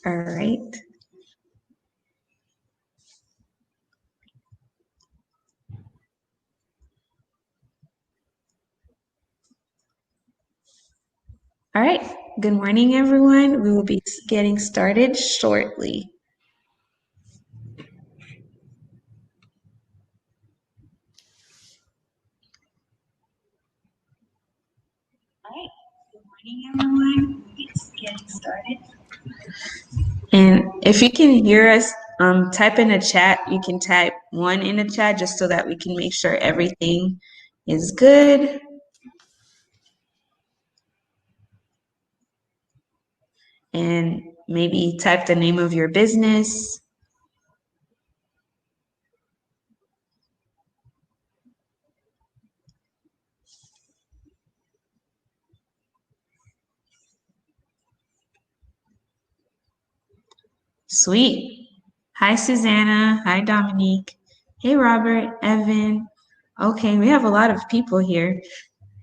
All right. All right. Good morning, everyone. We will be getting started shortly. All right. Good morning, everyone. We'll be getting started. And if you can hear us, type in the chat. You can type 1 in the chat just so that we can make sure everything is good. And maybe type the name of your business. Sweet. Hi, Susanna. Hi, Dominique. Hey, Robert, Evan. Okay, we have a lot of people here.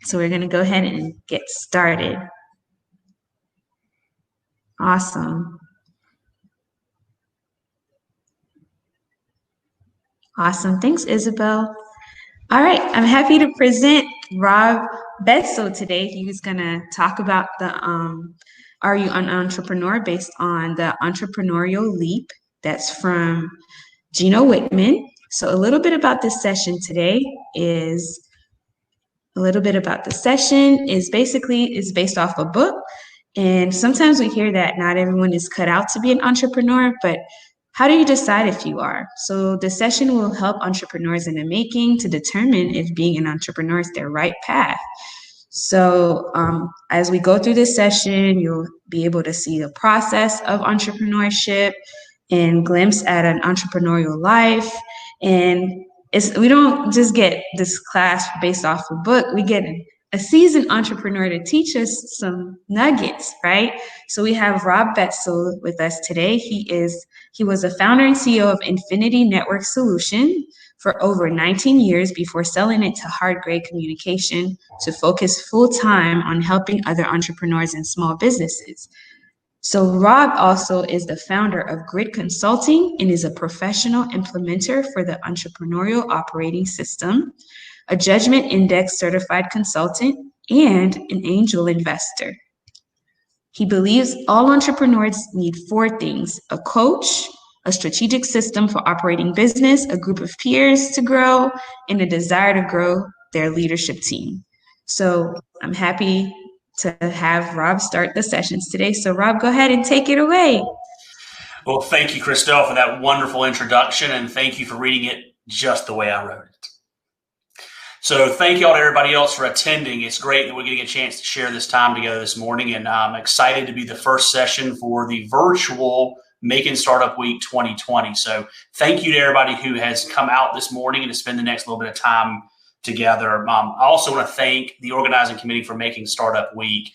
So we're going to go ahead and get started. Awesome. Awesome. Thanks, Isabel. All right, I'm happy to present Rob Betzel today. He's going to talk about the Are You an Entrepreneur based on the Entrepreneurial Leap. That's from Gino Wickman. So a little bit about this session today is based off a book. And sometimes we hear that not everyone is cut out to be an entrepreneur, but how do you decide if you are? So the session will help entrepreneurs in the making to determine if being an entrepreneur is their right path. So as we go through this session, you'll be able to see the process of entrepreneurship and glimpse at an entrepreneurial life. And we don't just get this class based off a book, we get a seasoned entrepreneur to teach us some nuggets, right? So we have Rob Betzel with us today. He was a founder and CEO of Infinity Network Solution for over 19 years before selling it to Hargray Communication to focus full-time on helping other entrepreneurs and small businesses. So Rob also is the founder of Grid Consulting and is a professional implementer for the Entrepreneurial Operating System, a Judgement Index Certified Consultant, and an angel investor. He believes all entrepreneurs need 4 things: a coach, a strategic system for operating business, a group of peers to grow, and a desire to grow their leadership team. So I'm happy to have Rob start the sessions today. So Rob, go ahead and take it away. Well, thank you, Christelle, for that wonderful introduction, and thank you for reading it just the way I wrote it. So thank you all to everybody else for attending. It's great that we're getting a chance to share this time together this morning, and I'm excited to be the first session for the virtual Making Startup Week 2020. So thank you to everybody who has come out this morning and to spend the next little bit of time together. I also want to thank the organizing committee for Making Startup Week.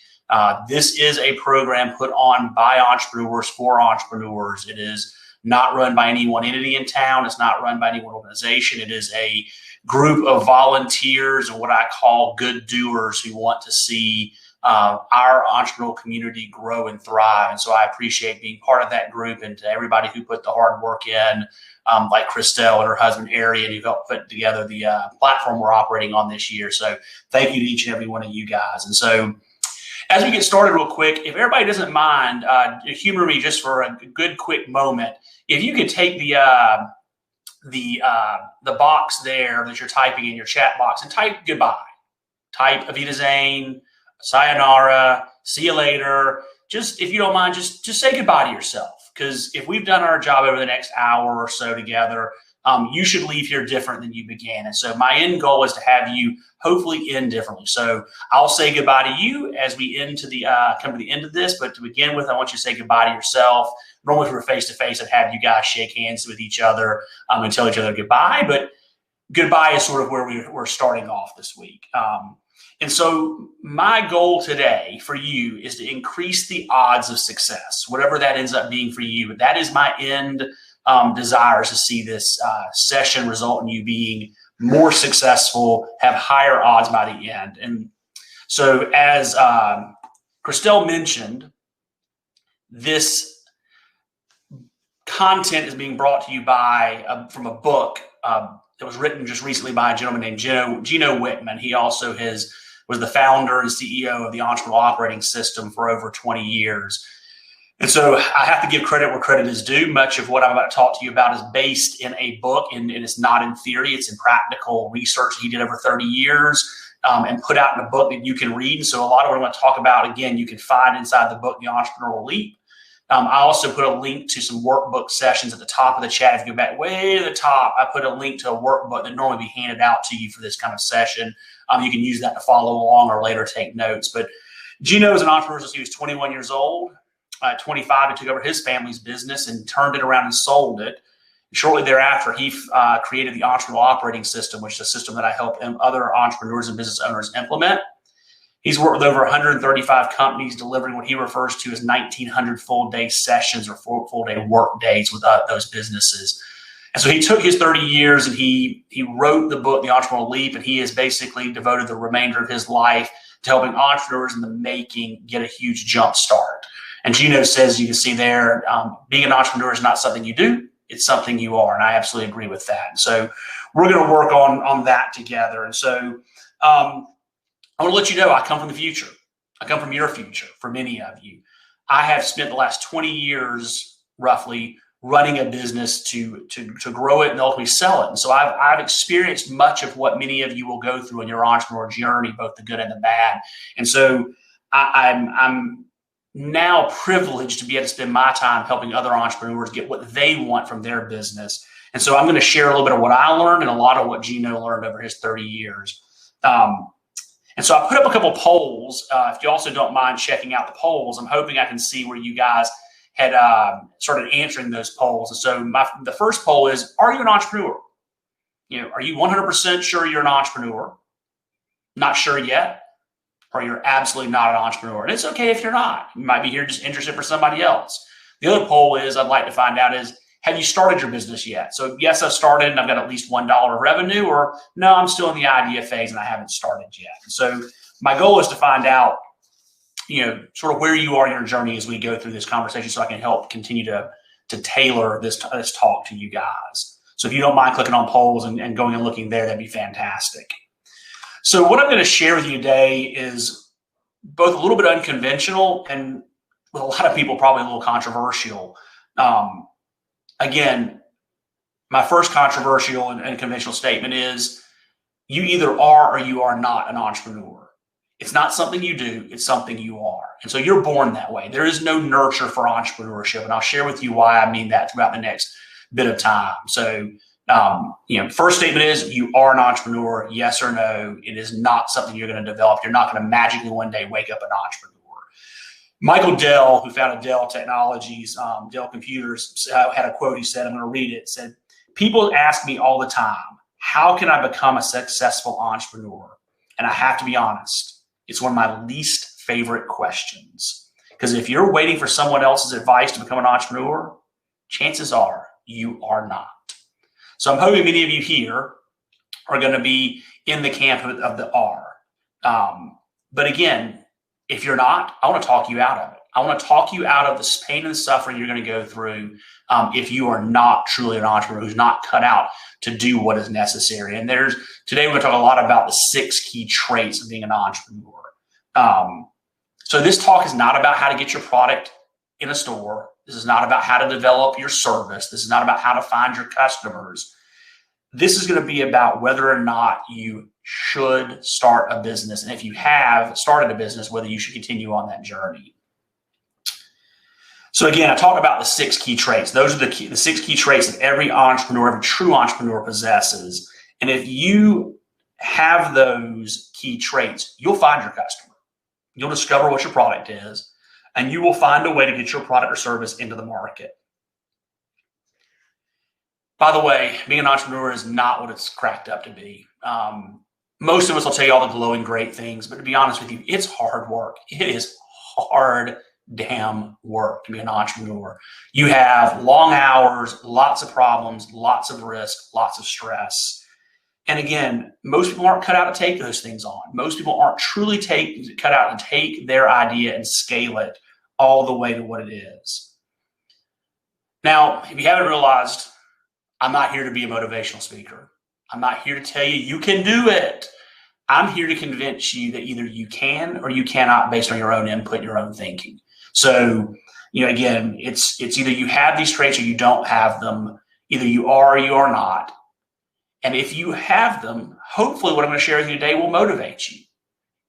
This is a program put on by entrepreneurs for entrepreneurs. It is not run by any one entity in town. It's not run by any one organization. It is a group of volunteers and what I call good doers who want to see our entrepreneurial community grow and thrive. And so I appreciate being part of that group, and to everybody who put the hard work in, like Christelle and her husband, Arian, who helped put together the platform we're operating on this year. So thank you to each and every one of you guys. And so as we get started real quick, if everybody doesn't mind, humor me just for a good quick moment. If you could take the box there that you're typing in your chat box and type goodbye. Type Auf Wiedersehen, sayonara, see you later. Just, if you don't mind, just say goodbye to yourself. Because if we've done our job over the next hour or so together, you should leave here different than you began. And so my end goal is to have you hopefully end differently. So I'll say goodbye to you as we come to the end of this. But to begin with, I want you to say goodbye to yourself. Normally, if we're face to face, I'd have you guys shake hands with each other and tell each other goodbye. But goodbye is sort of where we're starting off this week. And so my goal today for you is to increase the odds of success, whatever that ends up being for you. But that is my end desire, is to see this session result in you being more successful, have higher odds by the end. And so as Christelle mentioned, this content is being brought to you by from a book that was written just recently by a gentleman named Gino Wickman. He also was the founder and CEO of the Entrepreneurial Operating System for over 20 years. And so I have to give credit where credit is due. Much of what I'm about to talk to you about is based in a book, and it's not in theory. It's in practical research he did over 30 years and put out in a book that you can read. And so a lot of what I'm going to talk about, again, you can find inside the book, The Entrepreneurial Leap. I also put a link to some workbook sessions at the top of the chat. If you go back way to the top, I put a link to a workbook that normally be handed out to you for this kind of session. You can use that to follow along or later take notes. But Gino is an entrepreneur since he was 21 years old. At 25, he took over his family's business and turned it around and sold it. Shortly thereafter, he created the Entrepreneurial Operating System, which is a system that I help other entrepreneurs and business owners implement. He's worked with over 135 companies, delivering what he refers to as 1,900 full-day sessions or full-day work days with those businesses. And so he took his 30 years and he wrote the book, The Entrepreneurial Leap, and he has basically devoted the remainder of his life to helping entrepreneurs in the making get a huge jump start. And Gino says, you can see there, being an entrepreneur is not something you do, it's something you are. And I absolutely agree with that. And so we're going to work on that together. And so I want to let you know, I come from the future. I come from your future for many of you. I have spent the last 20 years roughly running a business to grow it and ultimately sell it. And so I've experienced much of what many of you will go through in your entrepreneur journey, both the good and the bad. And so I'm now privileged to be able to spend my time helping other entrepreneurs get what they want from their business. And so I'm going to share a little bit of what I learned and a lot of what Gino learned over his 30 years. And so I put up a couple polls. If you also don't mind checking out the polls, I'm hoping I can see where you guys had started answering those polls. And so the first poll is, are you an entrepreneur? Are you 100% sure you're an entrepreneur? Not sure yet? Or you're absolutely not an entrepreneur? And it's okay if you're not. You might be here just interested for somebody else. The other poll is, I'd like to find out is, have you started your business yet? So yes, I've started and I've got at least $1 of revenue, or no, I'm still in the idea phase and I haven't started yet. So my goal is to find out, sort of where you are in your journey as we go through this conversation, so I can help continue to tailor this talk to you guys. So if you don't mind clicking on polls and going and looking there, that'd be fantastic. So what I'm going to share with you today is both a little bit unconventional and with a lot of people probably a little controversial. Again, my first controversial and conventional statement is you either are or you are not an entrepreneur. It's not something you do, it's something you are. And so you're born that way. There is no nurture for entrepreneurship. And I'll share with you why I mean that throughout the next bit of time. So, first statement is you are an entrepreneur, yes or no. It is not something you're going to develop. You're not going to magically one day wake up an entrepreneur. Michael Dell, who founded Dell Technologies, Dell Computers, had a quote. He said, I'm going to read it. It said, people ask me all the time, how can I become a successful entrepreneur? And I have to be honest, it's one of my least favorite questions. Because if you're waiting for someone else's advice to become an entrepreneur, chances are you are not. So I'm hoping many of you here are going to be in the camp of the R. But again, if you're not, I want to talk you out of it. I want to talk you out of the pain and the suffering you're going to go through if you are not truly an entrepreneur who's not cut out to do what is necessary. And today we're going to talk a lot about the 6 key traits of being an entrepreneur. So this talk is not about how to get your product in a store. This is not about how to develop your service. This is not about how to find your customers. This is going to be about whether or not you should start a business. And if you have started a business, whether you should continue on that journey. So again, I talked about the 6 key traits. Those are the 6 key traits that every entrepreneur, every true entrepreneur possesses. And if you have those key traits, you'll find your customer. You'll discover what your product is, and you will find a way to get your product or service into the market. By the way, being an entrepreneur is not what it's cracked up to be. Most of us will tell you all the glowing great things, but to be honest with you, it's hard work. It is hard damn work to be an entrepreneur. You have long hours, lots of problems, lots of risk, lots of stress. And again, most people aren't cut out to take those things on. Most people aren't truly cut out to take their idea and scale it all the way to what it is. Now, if you haven't realized, I'm not here to be a motivational speaker. I'm not here to tell you you can do it. I'm here to convince you that either you can or you cannot based on your own input, your own thinking. So, again, it's either you have these traits or you don't have them. Either you are or you are not. And if you have them, hopefully what I'm going to share with you today will motivate you.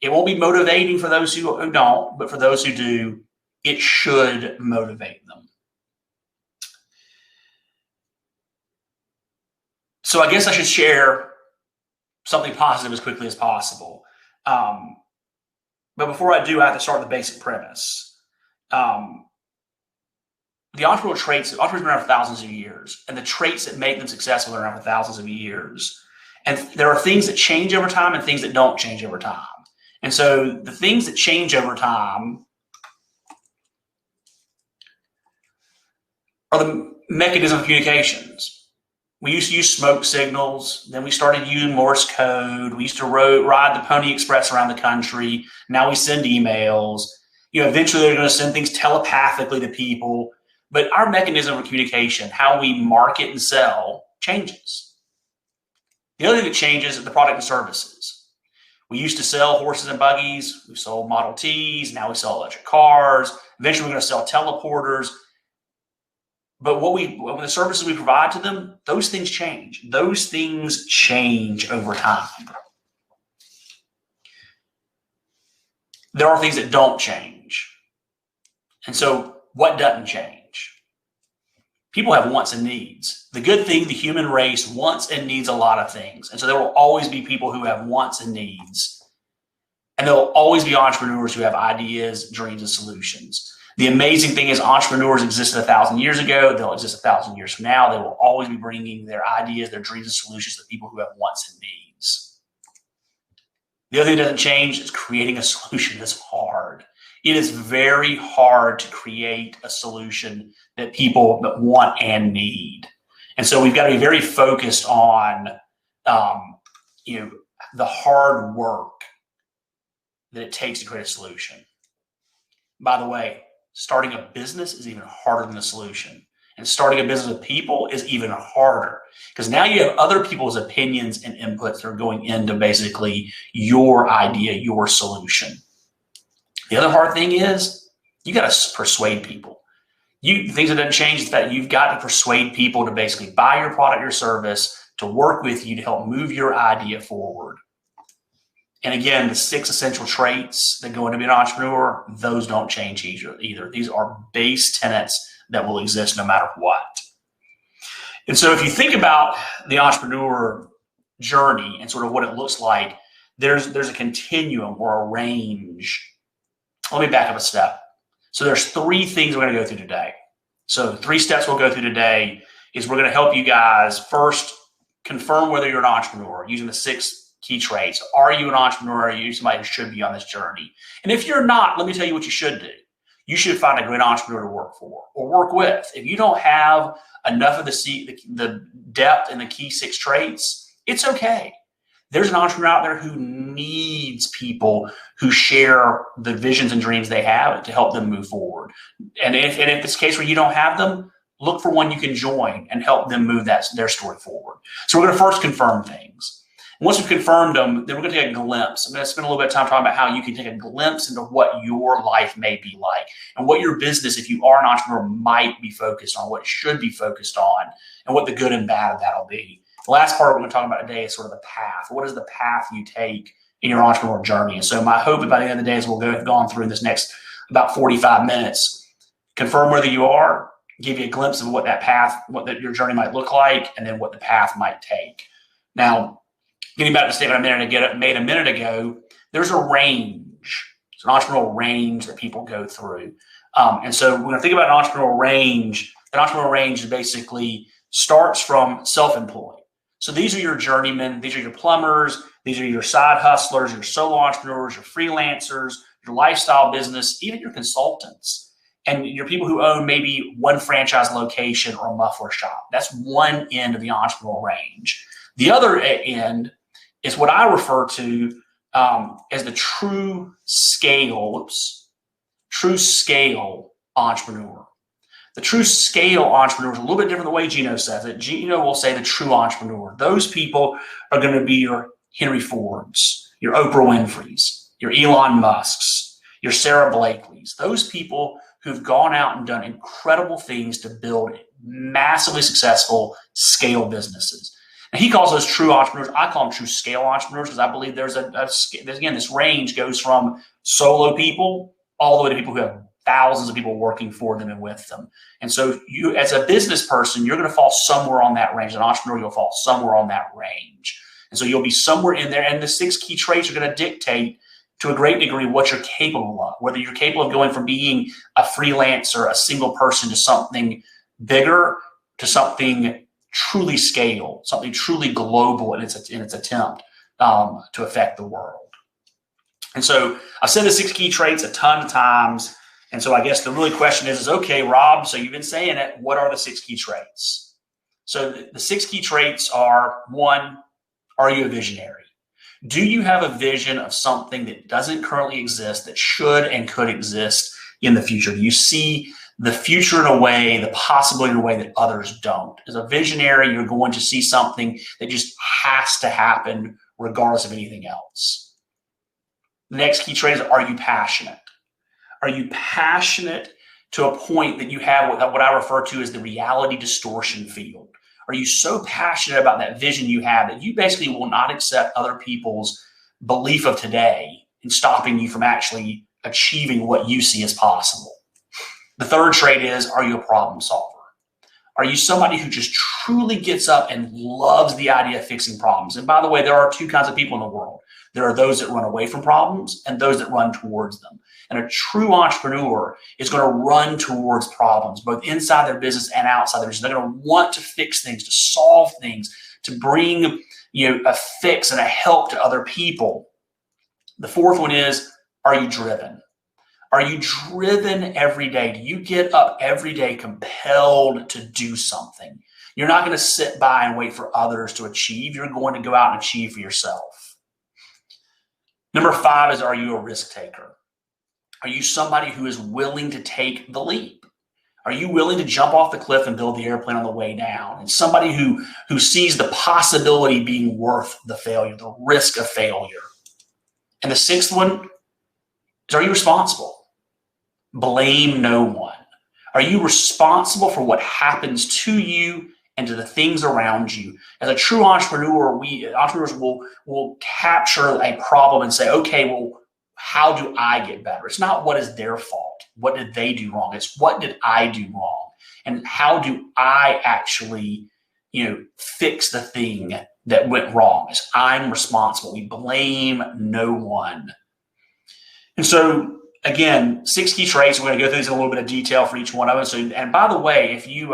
It won't be motivating for those who don't, but for those who do, it should motivate them. So I guess I should share something positive as quickly as possible. But before I do, I have to start with the basic premise. The entrepreneurial traits, entrepreneurs have been around for thousands of years, and the traits that make them successful are around for thousands of years. And there are things that change over time and things that don't change over time. And so the things that change over time are the mechanism of communications. We used to use smoke signals. Then we started using Morse code. We used to ride the Pony Express around the country. Now we send emails. Eventually they're going to send things telepathically to people. But our mechanism of communication, how we market and sell, changes. The other thing that changes is the product and services. We used to sell horses and buggies. We sold Model Ts. Now we sell electric cars. Eventually we're going to sell teleporters. But when the services we provide to them, those things change. Those things change over time. There are things that don't change. And so what doesn't change? People have wants and needs. The good thing, the human race wants and needs a lot of things. And so there will always be people who have wants and needs. And there will always be entrepreneurs who have ideas, dreams, and solutions. The amazing thing is entrepreneurs existed 1,000 years ago. They'll exist 1,000 years from now. They will always be bringing their ideas, their dreams, and solutions to people who have wants and needs. The other thing that doesn't change is creating a solution that's hard. It is very hard to create a solution that people want and need. And so we've got to be very focused on the hard work that it takes to create a solution. By the way, starting a business is even harder than the solution. And starting a business with people is even harder because now you have other people's opinions and inputs that are going into basically your idea, your solution. The other hard thing is you got to persuade people. Things that doesn't change is that you've got to persuade people to basically buy your product or service, to work with you to help move your idea forward. And again, the 6 essential traits that go into being an entrepreneur, those don't change either. These are base tenets that will exist no matter what. And so if you think about the entrepreneur journey and sort of what it looks like, there's a continuum or a range. Let me back up a step. So there's 3 things we're going to go through today. So 3 steps we'll go through today is we're going to help you guys first confirm whether you're an entrepreneur using the 6 key traits. Are you an entrepreneur? Are you somebody who should be on this journey? And if you're not, let me tell you what you should do. You should find a great entrepreneur to work for or work with. If you don't have enough of the depth in the key 6 traits, it's okay. There's an entrepreneur out there who needs people who share the visions and dreams they have to help them move forward. And if it's a case where you don't have them, look for one you can join and help them move their story forward. So we're going to first confirm things. Once we've confirmed them, then we're going to take a glimpse. I'm going to spend a little bit of time talking about how you can take a glimpse into what your life may be like and what your business, if you are an entrepreneur, might be focused on, what it should be focused on, and what the good and bad of that will be. The last part we're going to talk about today is sort of the path. What is the path you take in your entrepreneur journey? And so my hope by the end of the day is we'll have gone through this next about 45 minutes, confirm whether you are, give you a glimpse of what that path, your journey might look like, and then what the path might take. Now, getting back to the statement I made a minute ago, there's a range. It's an entrepreneurial range that people go through. And so when I think about an entrepreneurial range basically starts from self-employed. So these are your journeymen, these are your plumbers, these are your side hustlers, your solo entrepreneurs, your freelancers, your lifestyle business, even your consultants, and your people who own maybe one franchise location or a muffler shop. That's one end of the entrepreneurial range. The other end is what I refer to as the true scale entrepreneur. The true scale entrepreneur is a little bit different the way Gino says it. Gino will say the true entrepreneur. Those people are going to be your Henry Fords, your Oprah Winfreys, your Elon Musks, your Sarah Blakeleys. Those people who've gone out and done incredible things to build massively successful scale businesses. And he calls those true entrepreneurs. I call them true scale entrepreneurs because I believe there's again, this range goes from solo people all the way to people who have thousands of people working for them and with them. And so you, as a business person, you're going to fall somewhere on that range. An entrepreneur, you'll fall somewhere on that range. And so you'll be somewhere in there. And the 6 key traits are going to dictate to a great degree what you're capable of, whether you're capable of going from being a freelancer, a single person, to something bigger, to something truly scaled, something truly global in its attempt to affect the world. And so I've said the 6 key traits a ton of times. And so I guess the really question is okay, Rob, so you've been saying it, what are the 6 key traits? So the 6 key traits are: 1, are you a visionary? Do you have a vision of something that doesn't currently exist that should and could exist in the future? Do you see the future in a way, the possibility in a way that others don't? As a visionary, you're going to see something that just has to happen regardless of anything else. The next key trait is, are you passionate? Are you passionate to a point that you have what I refer to as the reality distortion field? Are you so passionate about that vision you have that you basically will not accept other people's belief of today in stopping you from actually achieving what you see as possible? The third trait is, are you a problem solver? Are you somebody who just truly gets up and loves the idea of fixing problems? And by the way, there are 2 kinds of people in the world. There are those that run away from problems and those that run towards them. And a true entrepreneur is going to run towards problems, both inside their business and outside their business. They're going to want to fix things, to solve things, to bring a fix and a help to other people. The fourth one is, are you driven? Are you driven every day? Do you get up every day compelled to do something? You're not going to sit by and wait for others to achieve. You're going to go out and achieve for yourself. Number 5 is, are you a risk taker? Are you somebody who is willing to take the leap? Are you willing to jump off the cliff and build the airplane on the way down? And somebody who sees the possibility being worth the failure, the risk of failure. And the 6th one is, are you responsible? Blame no one. Are you responsible for what happens to you and to the things around you? As a true entrepreneur, entrepreneurs will capture a problem and say, okay, well, how do I get better? It's not what is their fault. What did they do wrong? It's what did I do wrong? And how do I actually, fix the thing that went wrong? It's I'm responsible. We blame no one. And so again, 6 key traits. We're going to go through these in a little bit of detail for each one of them. So, and by the way, if you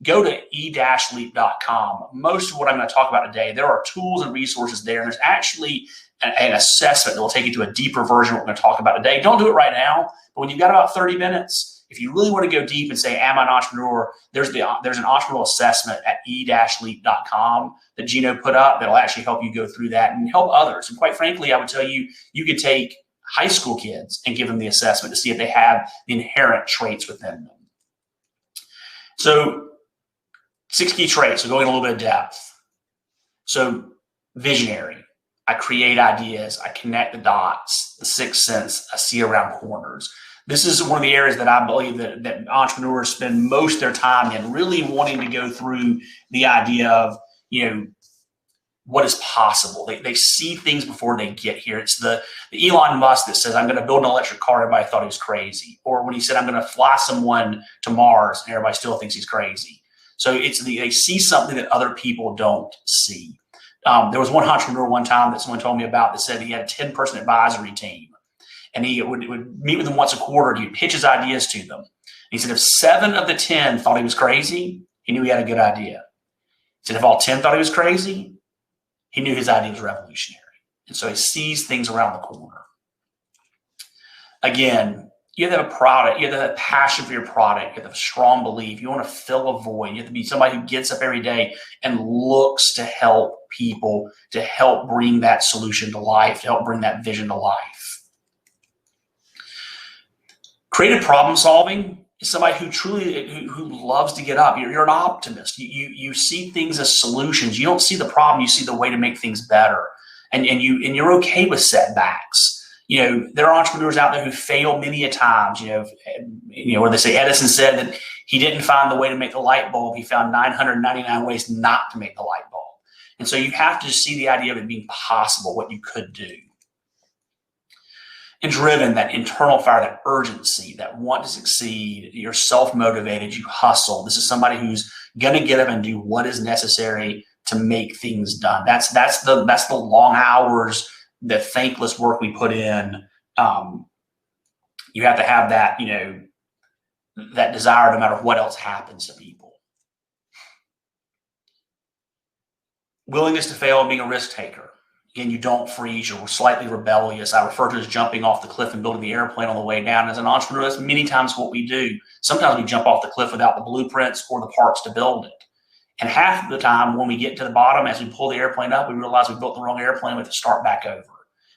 go to e-leap.com, most of what I'm going to talk about today, there are tools and resources there. And there's actually an assessment that will take you to a deeper version of what we're going to talk about today. Don't do it right now, but when you've got about 30 minutes, if you really want to go deep and say, am I an entrepreneur, there's an entrepreneurial assessment at e-leap.com that Gino put up that'll actually help you go through that and help others. And quite frankly, I would tell you, you could take high school kids and give them the assessment to see if they have the inherent traits within them. So 6 key traits, so going a little bit of depth. So visionary. I create ideas. I connect the dots. The 6th sense, I see around corners. This is one of the areas that I believe that entrepreneurs spend most of their time in, really wanting to go through the idea of, what is possible. They see things before they get here. It's the Elon Musk that says, I'm going to build an electric car. Everybody thought he was crazy. Or when he said, I'm going to fly someone to Mars, and everybody still thinks he's crazy. So they see something that other people don't see. There was one entrepreneur one time that someone told me about that said he had a 10-person advisory team, and he would meet with them once a quarter. And he'd pitch his ideas to them. And he said if 7 of the 10 thought he was crazy, he knew he had a good idea. He said if all 10 thought he was crazy, he knew his idea was revolutionary. And so he sees things around the corner. Again, you have to have a product. You have to have a passion for your product. You have to have a strong belief. You want to fill a void. You have to be somebody who gets up every day and looks to help people, to help bring that solution to life, to help bring that vision to life. Creative problem solving is somebody who truly who loves to get up. You're an optimist. You see things as solutions. You don't see the problem. You see the way to make things better, and you're okay with setbacks. There are entrepreneurs out there who fail many a times. Where they say Edison said that he didn't find the way to make the light bulb. He found 999 ways not to make the light bulb. And so you have to see the idea of it being possible, what you could do. And driven, that internal fire, that urgency, that want to succeed. You're self-motivated. You hustle. This is somebody who's going to get up and do what is necessary to make things done. That's the long hours, the thankless work we put in. You have to have that, that desire no matter what else happens to people. Willingness to fail and being a risk taker. Again, you don't freeze. You're slightly rebellious. I refer to it as jumping off the cliff and building the airplane on the way down. As an entrepreneur, that's many times what we do. Sometimes we jump off the cliff without the blueprints or the parts to build it. And half of the time when we get to the bottom, as we pull the airplane up, we realize we built the wrong airplane. We have to start back over.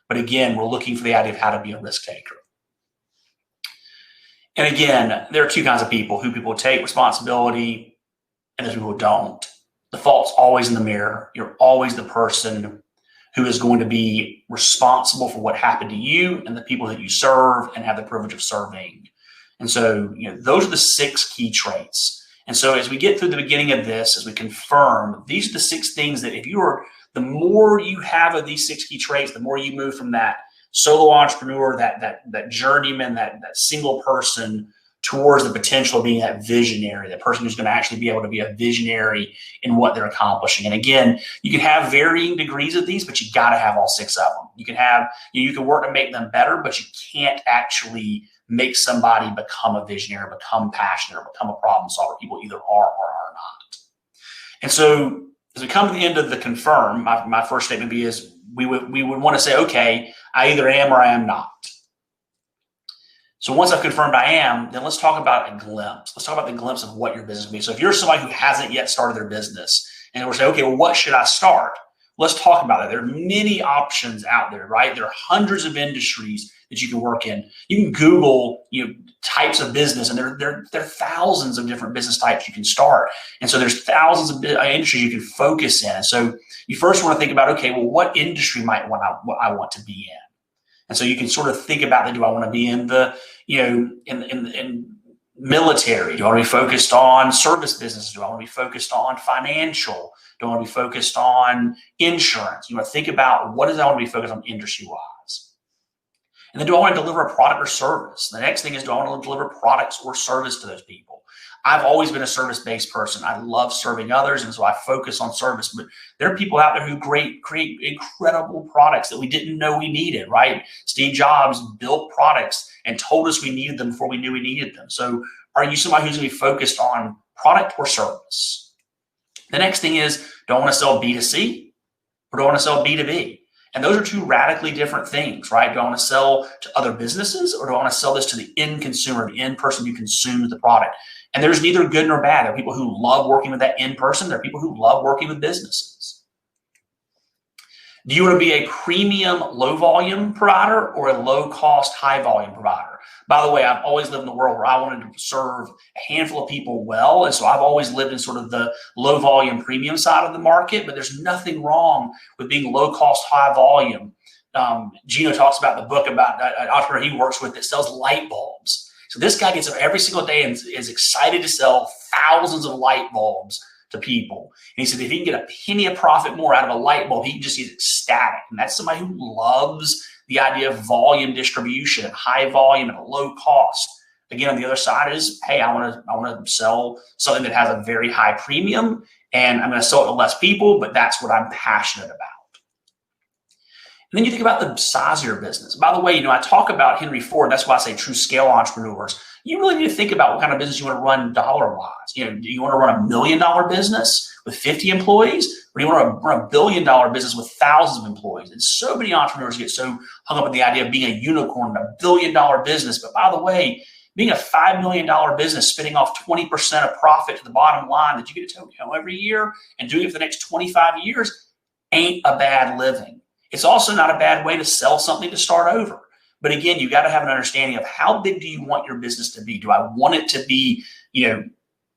But again, we're looking for the idea of how to be a risk taker. And again, there are two kinds of people: who people take responsibility and those people who don't. The fault's always in the mirror. You're always the person who is going to be responsible for what happened to you and the people that you serve and have the privilege of serving. And so, those are the 6 key traits. And so as we get through the beginning of this, as we confirm, these are the 6 things that the more you have of these 6 key traits, the more you move from that solo entrepreneur, that journeyman, that single person, towards the potential of being that visionary, that person who's going to actually be able to be a visionary in what they're accomplishing. And again, you can have varying degrees of these, but you got to have all 6 of them. You can work to make them better, but you can't actually make somebody become a visionary, become passionate, or become a problem solver. People either are or are not. And so as we come to the end of the confirm, my first statement is we would want to say, okay, I either am or I am not. So once I've confirmed I am, then let's talk about a glimpse. Let's talk about the glimpse of what your business will be. So if you're somebody who hasn't yet started their business and we're saying, okay, well, what should I start? Let's talk about that. There are many options out there, right? There are hundreds of industries that you can work in. You can Google, types of business, and there are thousands of different business types you can start. And so there's thousands of industries you can focus in. And so you first want to think about, okay, well, what industry I want to be in? And so you can sort of think about that. Do I want to be in the, in military? Do I want to be focused on service businesses? Do I want to be focused on financial? Do I want to be focused on insurance? You want to think about what does I want to be focused on industry-wise? And then do I want to deliver a product or service? The next thing is, do I want to deliver products or service to those people? I've always been a service-based person. I love serving others, and so I focus on service. But there are people out there who create incredible products that we didn't know we needed, right? Steve Jobs built products and told us we needed them before we knew we needed them. So are you somebody who's going to be focused on product or service? The next thing is, do I want to sell B2C or do I want to sell B2B? And those are 2 radically different things, right? Do I want to sell to other businesses or do I want to sell this to the end consumer, the end person who consumes the product? And there's neither good nor bad. There are people who love working with that end person. There are people who love working with businesses. Do you want to be a premium low volume provider or a low cost high volume provider? By the way, I've always lived in a world where I wanted to serve a handful of people well. And so I've always lived in sort of the low volume premium side of the market, but there's nothing wrong with being low cost, high volume. Gino talks about the book about an entrepreneur he works with that sells light bulbs. So this guy gets up every single day and is excited to sell thousands of light bulbs to people. And he said if he can get a penny of profit more out of a light bulb, he just is ecstatic. And that's somebody who loves the idea of volume distribution and high volume at a low cost. Again, on the other side is, hey, I want to sell something that has a very high premium, and I'm going to sell it to less people, but that's what I'm passionate about. And then you think about the size of your business. By the way, I talk about Henry Ford. That's why I say true scale entrepreneurs. You really need to think about what kind of business you want to run dollar-wise. Do you want to run $1 million business with 50 employees, or do you want to run $1 billion business with thousands of employees? And so many entrepreneurs get so hung up in the idea of being a unicorn, a $1 billion business. But by the way, being a $5 million business, spinning off 20% of profit to the bottom line that you get to take home every year and doing it for the next 25 years ain't a bad living. It's also not a bad way to sell something to start over. But again, you got to have an understanding of how big do you want your business to be? Do I want it to be, $1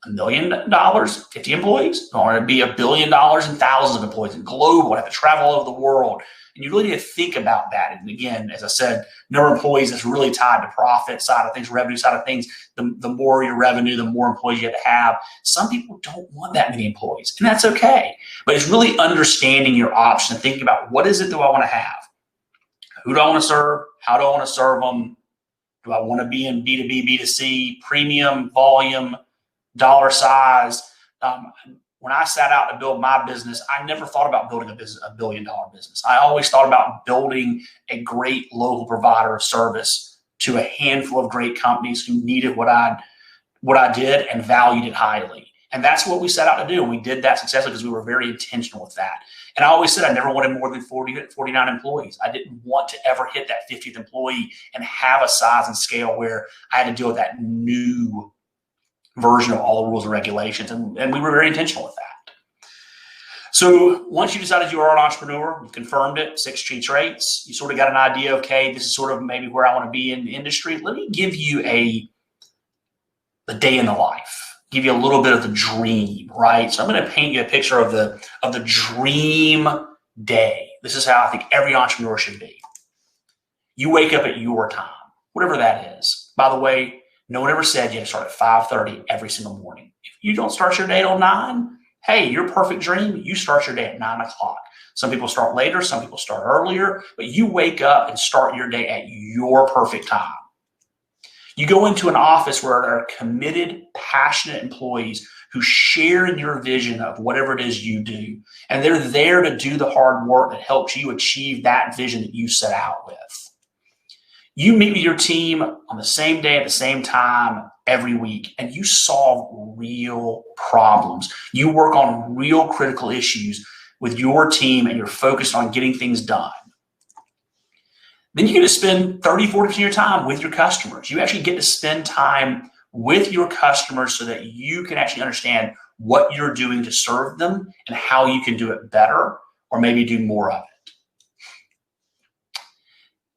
million, 50 employees? Do I want it to be $1 billion and thousands of employees and global? I have to travel all over the world. And you really need to think about that. And again, as I said, number of employees is really tied to profit side of things, revenue side of things. The more your revenue, the more employees you have to have. Some people don't want that many employees, and that's okay. But it's really understanding your options and thinking about what is it do I want to have? Who do I want to serve? How do I want to serve them? Do I want to be in B2B, B2C, premium, volume, dollar size? When I sat out to build my business, I never thought about building a $1 billion business. I always thought about building a great local provider of service to a handful of great companies who needed what I did and valued it highly. And that's what we set out to do. And we did that successfully because we were very intentional with that. And I always said I never wanted more than 49 employees. I didn't want to ever hit that 50th employee and have a size and scale where I had to deal with that new version of all the rules and regulations. And we were very intentional with that. So once you decided you are an entrepreneur, you confirmed it, 6 key traits, you sort of got an idea, okay, this is sort of maybe where I want to be in the industry. Let me give you a day in the life. Give you a little bit of the dream, right? So I'm going to paint you a picture of the dream day. This is how I think every entrepreneur should be. You wake up at your time, whatever that is. By the way, no one ever said you had to start at 5:30 every single morning. If you don't start your day till 9, hey, your perfect dream, you start your day at 9 o'clock. Some people start later, some people start earlier, but you wake up and start your day at your perfect time. You go into an office where there are committed, passionate employees who share in your vision of whatever it is you do. And they're there to do the hard work that helps you achieve that vision that you set out with. You meet with your team on the same day at the same time every week, and you solve real problems. You work on real critical issues with your team, and you're focused on getting things done. Then you get to spend 30-40% of your time with your customers. You actually get to spend time with your customers so that you can actually understand what you're doing to serve them and how you can do it better or maybe do more of it.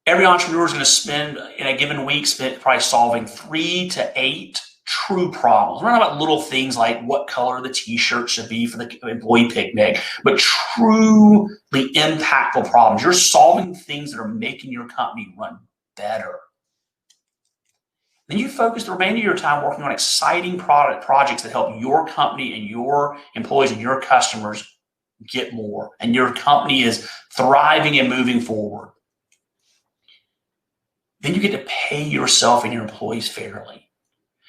Every entrepreneur is going to spend in a given week probably solving 3 to 8 true problems. We're not about little things like what color the t-shirt should be for the employee picnic, but truly impactful problems. You're solving things that are making your company run better. Then you focus the remainder of your time working on exciting projects that help your company and your employees and your customers get more, and your company is thriving and moving forward. Then you get to pay yourself and your employees fairly.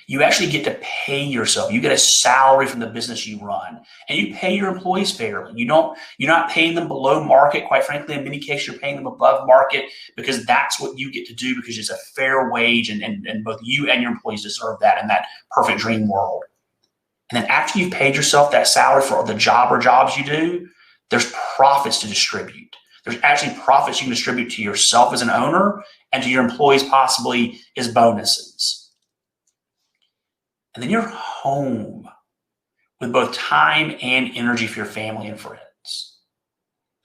You actually get to pay yourself. You get a salary from the business you run, and you pay your employees fairly. You're not paying them below market. Quite frankly, in many cases, you're paying them above market because that's what you get to do because it's a fair wage, and both you and your employees deserve that in that perfect dream world. And then after you've paid yourself that salary for the job or jobs you do, there's profits to distribute. There's actually profits you can distribute to yourself as an owner and to your employees possibly as bonuses. And then you're home with both time and energy for your family and friends.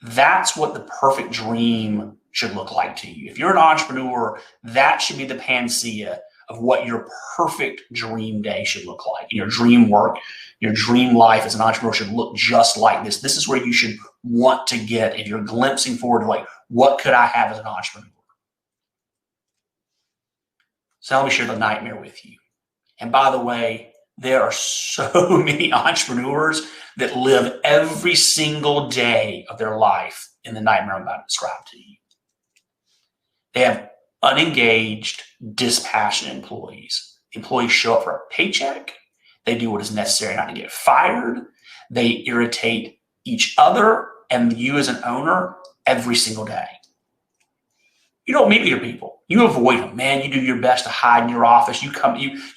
That's what the perfect dream should look like to you. If you're an entrepreneur, that should be the panacea of what your perfect dream day should look like. Your dream work, your dream life as an entrepreneur should look just like this. This is where you should want to get if you're glimpsing forward to like, what could I have as an entrepreneur? So let me share the nightmare with you. And by the way, there are so many entrepreneurs that live every single day of their life in the nightmare I'm about to describe to you. They have unengaged, dispassionate employees. Employees show up for a paycheck. They do what is necessary not to get fired. They irritate each other and you as an owner every single day. You don't meet with your people. You avoid them, man. You do your best to hide in your office. You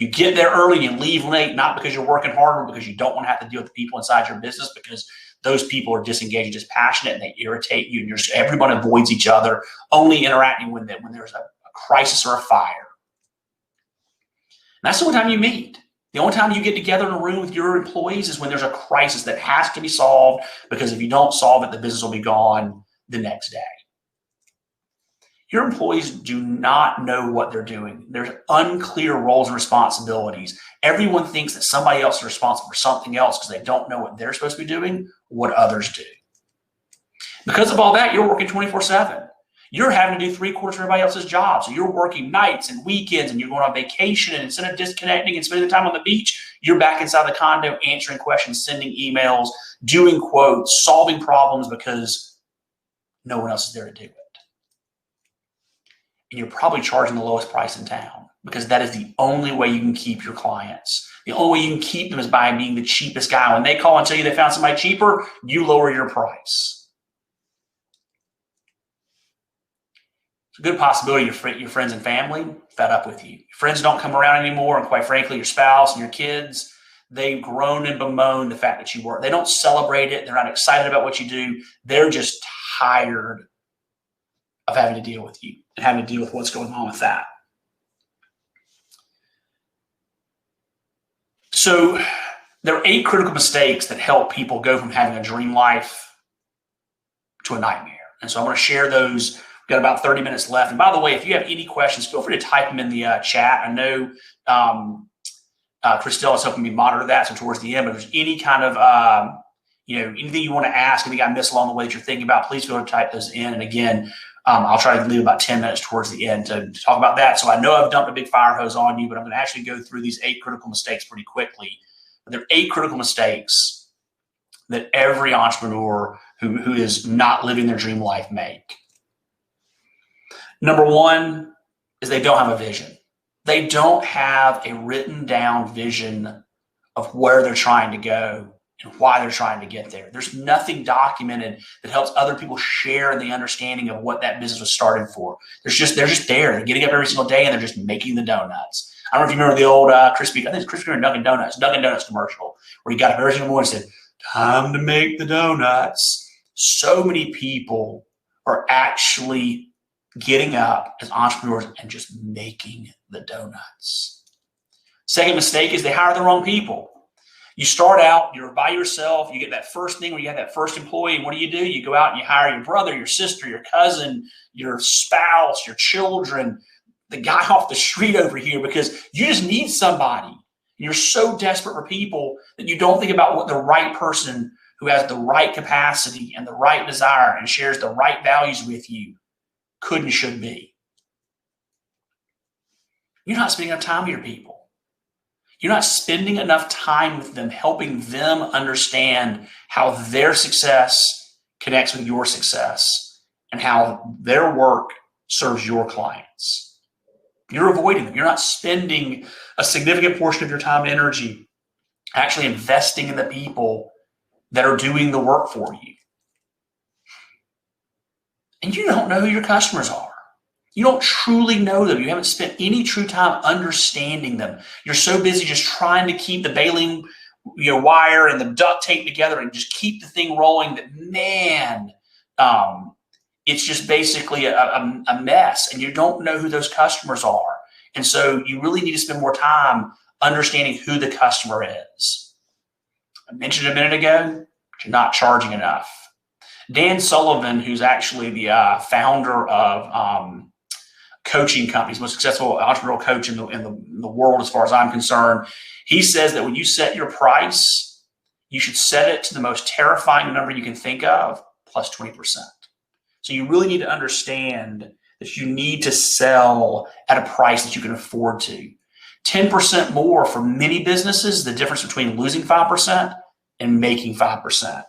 get there early and leave late, not because you're working harder, but because you don't want to have to deal with the people inside your business because those people are disengaged and dispassionate and they irritate you. And everyone avoids each other, only interacting when there's a crisis or a fire. And that's the only time you meet. The only time you get together in a room with your employees is when there's a crisis that has to be solved, because if you don't solve it, the business will be gone the next day. Your employees do not know what they're doing. There's unclear roles and responsibilities. Everyone thinks that somebody else is responsible for something else because they don't know what they're supposed to be doing, what others do. Because of all that, you're working 24/7. You're having to do 3/4 of everybody else's job. So you're working nights and weekends, and you're going on vacation, and instead of disconnecting and spending the time on the beach, you're back inside the condo answering questions, sending emails, doing quotes, solving problems because no one else is there to do it. And you're probably charging the lowest price in town because that is the only way you can keep your clients. The only way you can keep them is by being the cheapest guy. When they call and tell you they found somebody cheaper, you lower your price. It's a good possibility your friends and family fed up with you. Your friends don't come around anymore, and quite frankly, your spouse and your kids, they've groaned and bemoaned the fact that you work. They don't celebrate it. They're not excited about what you do. They're just tired of having to deal with you and having to deal with what's going on with that. So there are 8 critical mistakes that help people go from having a dream life to a nightmare. And so I'm going to share those. We've got about 30 minutes left. And by the way, if you have any questions, feel free to type them in the chat. I know Christelle is helping me monitor that. So towards the end, but if there's any kind of anything you want to ask, anything I missed along the way that you're thinking about, please feel free to type those in. And again, I'll try to leave about 10 minutes towards the end to talk about that. So I know I've dumped a big fire hose on you, but I'm going to actually go through these 8 critical mistakes pretty quickly. But there are 8 critical mistakes that every entrepreneur who is not living their dream life make. Number 1 is they don't have a vision. They don't have a written down vision of where they're trying to go and why they're trying to get there. There's nothing documented that helps other people share the understanding of what that business was started for. They're just there. They're getting up every single day and they're just making the donuts. I don't know if you remember the old Krispy, I think it's Krispy Kreme Dunkin' Donuts commercial where he got up every single morning and said, "Time to make the donuts." So many people are actually getting up as entrepreneurs and just making the donuts. Second mistake is they hire the wrong people. You start out, you're by yourself, you get that first thing where you have that first employee, and what do? You go out and you hire your brother, your sister, your cousin, your spouse, your children, the guy off the street over here, because you just need somebody. And you're so desperate for people that you don't think about what the right person who has the right capacity and the right desire and shares the right values with you could and should be. You're not spending enough time with your people. You're not spending enough time with them, helping them understand how their success connects with your success and how their work serves your clients. You're avoiding them. You're not spending a significant portion of your time and energy actually investing in the people that are doing the work for you. And you don't know who your customers are. You don't truly know them. You haven't spent any true time understanding them. You're so busy just trying to keep the baling wire and the duct tape together and just keep the thing rolling that, man, it's just basically a mess, and you don't know who those customers are. And so you really need to spend more time understanding who the customer is. I mentioned a minute ago, you're not charging enough. Dan Sullivan, who's actually the founder of coaching companies, most successful entrepreneurial coach in the world as far as I'm concerned, he says that when you set your price, you should set it to the most terrifying number you can think of, plus 20%. So you really need to understand that you need to sell at a price that you can afford to. 10% more for many businesses, the difference between losing 5% and making 5%.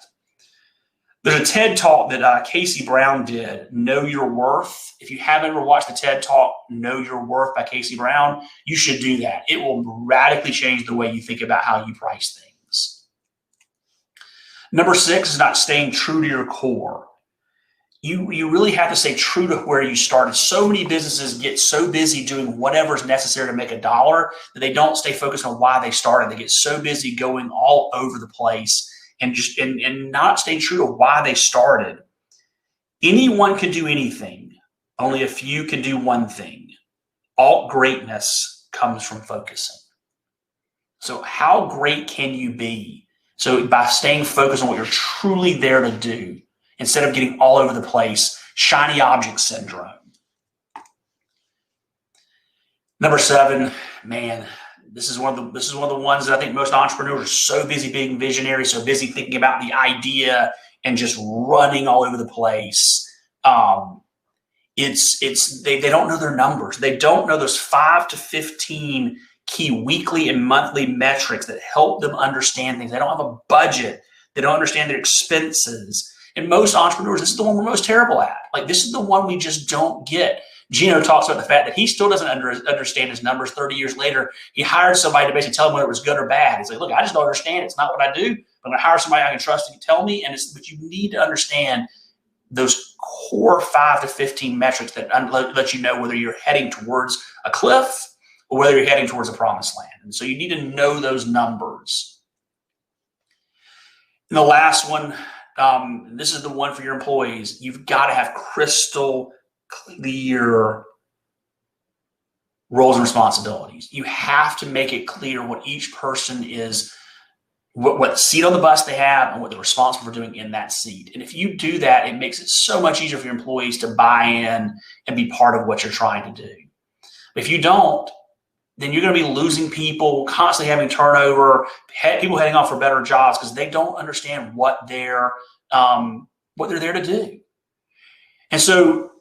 There's a TED Talk that Casey Brown did, Know Your Worth. If you haven't ever watched the TED Talk, Know Your Worth by Casey Brown, you should do that. It will radically change the way you think about how you price things. Number 6 is not staying true to your core. You really have to stay true to where you started. So many businesses get so busy doing whatever's necessary to make $1 that they don't stay focused on why they started. They get so busy going all over the place and not staying true to why they started. Anyone can do anything. Only a few can do one thing. All greatness comes from focusing. So how great can you be? So by staying focused on what you're truly there to do, instead of getting all over the place, shiny object syndrome. Number 7, man, this is one of the ones that I think most entrepreneurs are so busy being visionary, so busy thinking about the idea and just running all over the place. They don't know their numbers. They don't know those 5 to 15 key weekly and monthly metrics that help them understand things. They don't have a budget. They don't understand their expenses. And most entrepreneurs, this is the one we're most terrible at. Like, this is the one we just don't get. Gino talks about the fact that he still doesn't understand his numbers 30 years later. He hired somebody to basically tell him whether it was good or bad. He's like, look, I just don't understand. It's not what I do. I'm going to hire somebody I can trust to tell me. But you need to understand those core 5 to 15 metrics that let you know whether you're heading towards a cliff or whether you're heading towards a promised land. And so you need to know those numbers. And the last one, this is the one for your employees. You've got to have crystal clear roles and responsibilities. You have to make it clear what each person is, what seat on the bus they have, and what they're responsible for doing in that seat. And if you do that, it makes it so much easier for your employees to buy in and be part of what you're trying to do. If you don't, then you're going to be losing people, constantly having turnover, people heading off for better jobs because they don't understand what they're there to do. And so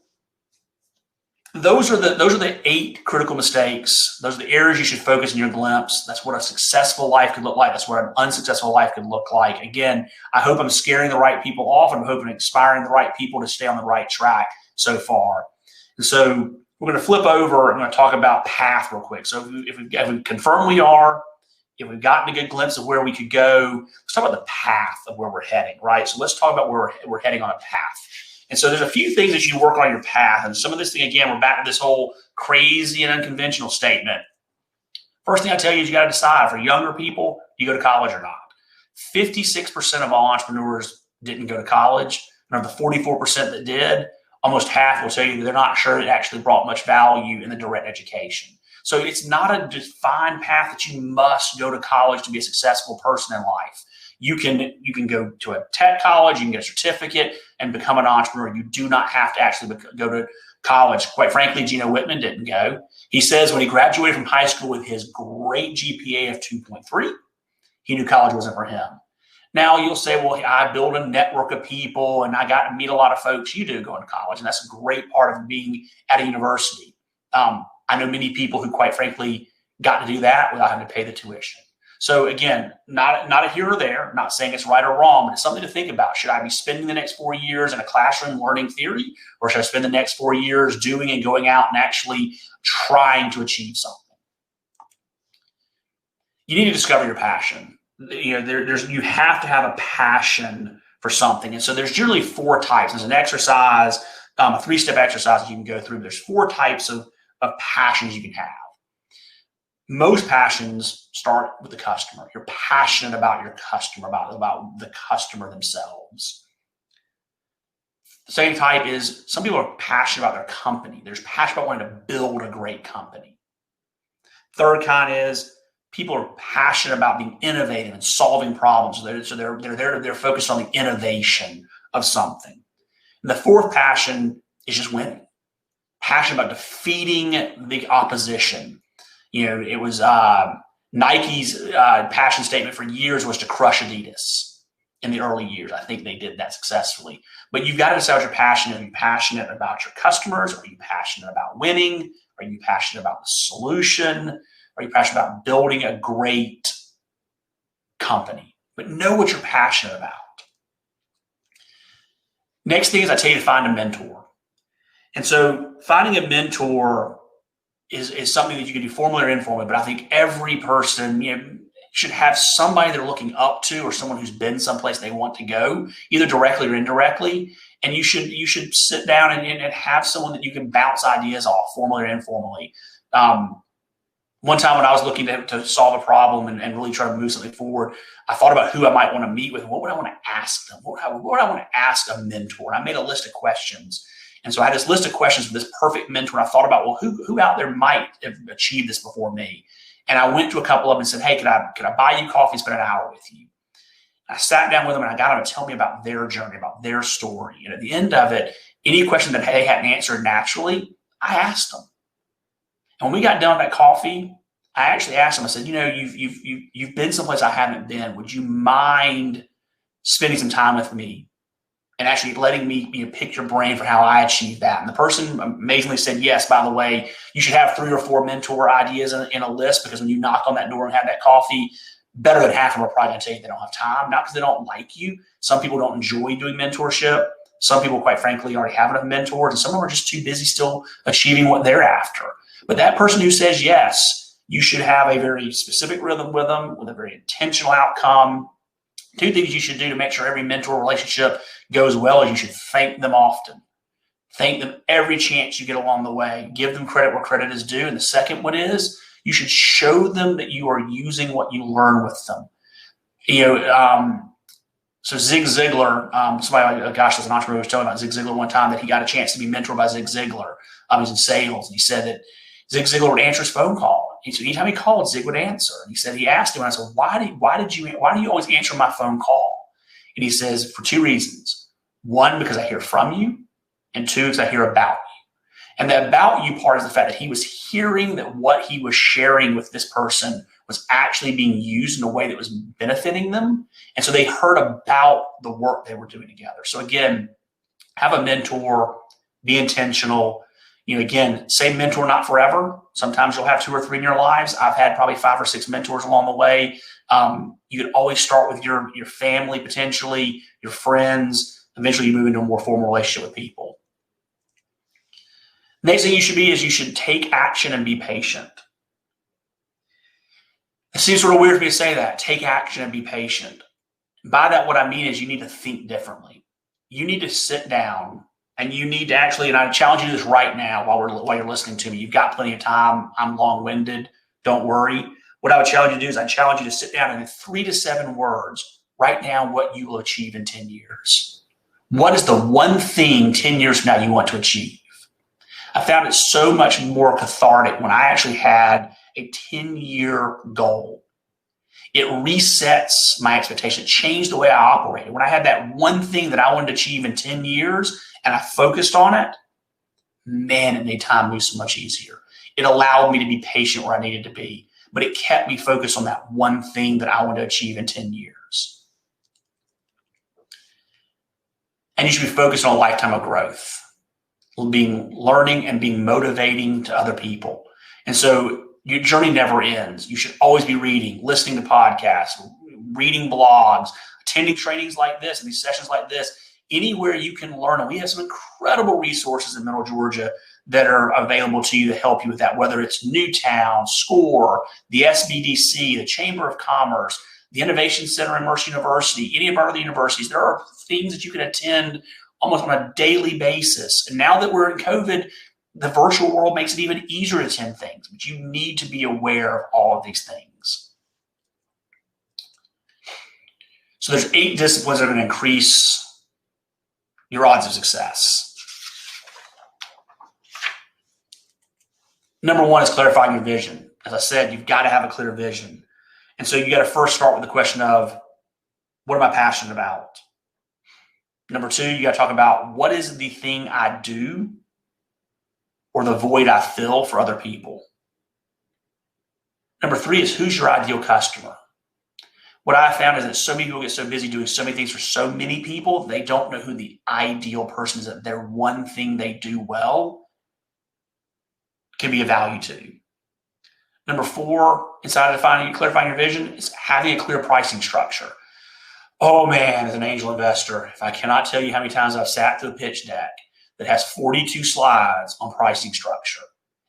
those are the 8 critical mistakes. Those are the areas you should focus in your glimpse. That's what a successful life could look like. That's what an unsuccessful life could look like. Again, I hope I'm scaring the right people off. I'm hoping inspiring the right people to stay on the right track so far. And so we're going to flip over. I'm going to talk about path real quick. So if we confirm we are, if we've gotten a good glimpse of where we could go, let's talk about the path of where we're heading, right? So let's talk about where we're heading on a path. And so there's a few things that you work on your path. And some of this thing, again, we're back to this whole crazy and unconventional statement. First thing I tell you is you got to decide, for younger people, do you go to college or not? 56% of all entrepreneurs didn't go to college. And of the 44% that did, almost half will tell you that they're not sure it actually brought much value in the direct education. So it's not a defined path that you must go to college to be a successful person in life. You can go to a tech college, you can get a certificate and become an entrepreneur. You do not have to actually go to college. Quite frankly, Gino Wittman didn't go. He says when he graduated from high school with his great GPA of 2.3, he knew college wasn't for him. Now you'll say, well, I built a network of people and I got to meet a lot of folks. You do going to college, and that's a great part of being at a university. I know many people who, quite frankly, got to do that without having to pay the tuition. So again, not a here or there, not saying it's right or wrong, but it's something to think about. Should I be spending the next 4 years in a classroom learning theory, or should I spend the next 4 years doing and going out and actually trying to achieve something? You need to discover your passion. You have to have a passion for something. And so there's generally 4 types. There's an exercise, a 3-step exercise that you can go through. There's 4 types of passions you can have. Most passions start with the customer. You're passionate about your customer, about the customer themselves. The same type is some people are passionate about their company. There's passion about wanting to build a great company. Third kind is people are passionate about being innovative and solving problems. So they're focused on the innovation of something. And the fourth passion is just winning. Passionate about defeating the opposition. It was Nike's passion statement for years was to crush Adidas in the early years. I think they did that successfully. But you've got to decide what you're passionate. Are you passionate about your customers? Are you passionate about winning? Are you passionate about the solution? Are you passionate about building a great company? But know what you're passionate about. Next thing is I tell you to find a mentor. And so finding a mentor is something that you can do formally or informally, but I think every person should have somebody they're looking up to or someone who's been someplace they want to go, either directly or indirectly. And you should sit down and have someone that you can bounce ideas off, formally or informally. One time when I was looking to solve a problem and really try to move something forward, I thought about who I might want to meet with. What would I want to ask them? What would I want to ask a mentor? And I made a list of questions. And so I had this list of questions for this perfect mentor. And I thought about, well, who out there might have achieved this before me? And I went to a couple of them and said, hey, can I buy you coffee, spend an hour with you? I sat down with them and I got them to tell me about their journey, about their story. And at the end of it, any question that they hadn't answered naturally, I asked them. And when we got done with that coffee, I actually asked him, I said, you've been someplace I haven't been. Would you mind spending some time with me and actually letting me pick your brain for how I achieved that? And the person amazingly said, yes, by the way, you should have 3 or 4 mentor ideas in a list, because when you knock on that door and have that coffee, better than half of them are probably going to tell you they don't have time, not because they don't like you. Some people don't enjoy doing mentorship. Some people, quite frankly, already have enough mentors, and some of them are just too busy still achieving what they're after. But that person who says yes, you should have a very specific rhythm with them, with a very intentional outcome. 2 things you should do to make sure every mentor relationship goes well is you should thank them often. Thank them every chance you get along the way. Give them credit where credit is due. And the second one is you should show them that you are using what you learn with them. So Zig Ziglar, there's an entrepreneur was telling about Zig Ziglar one time that he got a chance to be mentored by Zig Ziglar. He was in sales, and he said that Zig Ziglar would answer his phone call. So anytime he called, Zig would answer. And he said, he asked him, and I said, why do you always answer my phone call? And he says, for 2 reasons. 1, because I hear from you, and 2, because I hear about you. And the about you part is the fact that he was hearing that what he was sharing with this person was actually being used in a way that was benefiting them. And so they heard about the work they were doing together. So again, have a mentor, be intentional. Again, say mentor not forever. Sometimes you'll have 2 or 3 in your lives. I've had probably 5 or 6 mentors along the way. You can always start with your family, potentially your friends. Eventually you move into a more formal relationship with people. Next thing you should take action and be patient. It seems sort of weird for me to say that. Take action and be patient. By that, what I mean is you need to think differently. You need to sit down. And you need to actually, and I challenge you to do this right now while you're listening to me. You've got plenty of time. I'm long-winded. Don't worry. What I would challenge you to do is I challenge you to sit down and in 3 to 7 words, write down what you will achieve in 10 years. What is the one thing 10 years from now you want to achieve? I found it so much more cathartic when I actually had a 10-year goal. It resets my expectation. It changed the way I operated. When I had that one thing that I wanted to achieve in 10 years, and I focused on it, man, it made time move so much easier. It allowed me to be patient where I needed to be, but it kept me focused on that one thing that I wanted to achieve in 10 years. And you should be focused on a lifetime of growth, learning and being motivating to other people. And so your journey never ends. You should always be reading, listening to podcasts, reading blogs, attending trainings like this and these sessions like this. Anywhere you can learn, and we have some incredible resources in Middle Georgia that are available to you to help you with that, whether it's Newtown, SCORE, the SBDC, the Chamber of Commerce, the Innovation Center in Mercer University, any of our other universities. There are things that you can attend almost on a daily basis. And now that we're in COVID, the virtual world makes it even easier to attend things, but you need to be aware of all of these things. So there's 8 disciplines that are going to increase your odds of success. Number 1 is clarifying your vision. As I said, you've got to have a clear vision. And so you got to first start with the question of, what am I passionate about? Number 2, you got to talk about, what is the thing I do or the void I fill for other people? Number 3 is, who's your ideal customer? What I found is that so many people get so busy doing so many things for so many people, they don't know who the ideal person is, that their one thing they do well can be of value to. Number 4, inside of clarifying your vision, is having a clear pricing structure. Oh man, as an angel investor, if I cannot tell you how many times I've sat through a pitch deck that has 42 slides on pricing structure.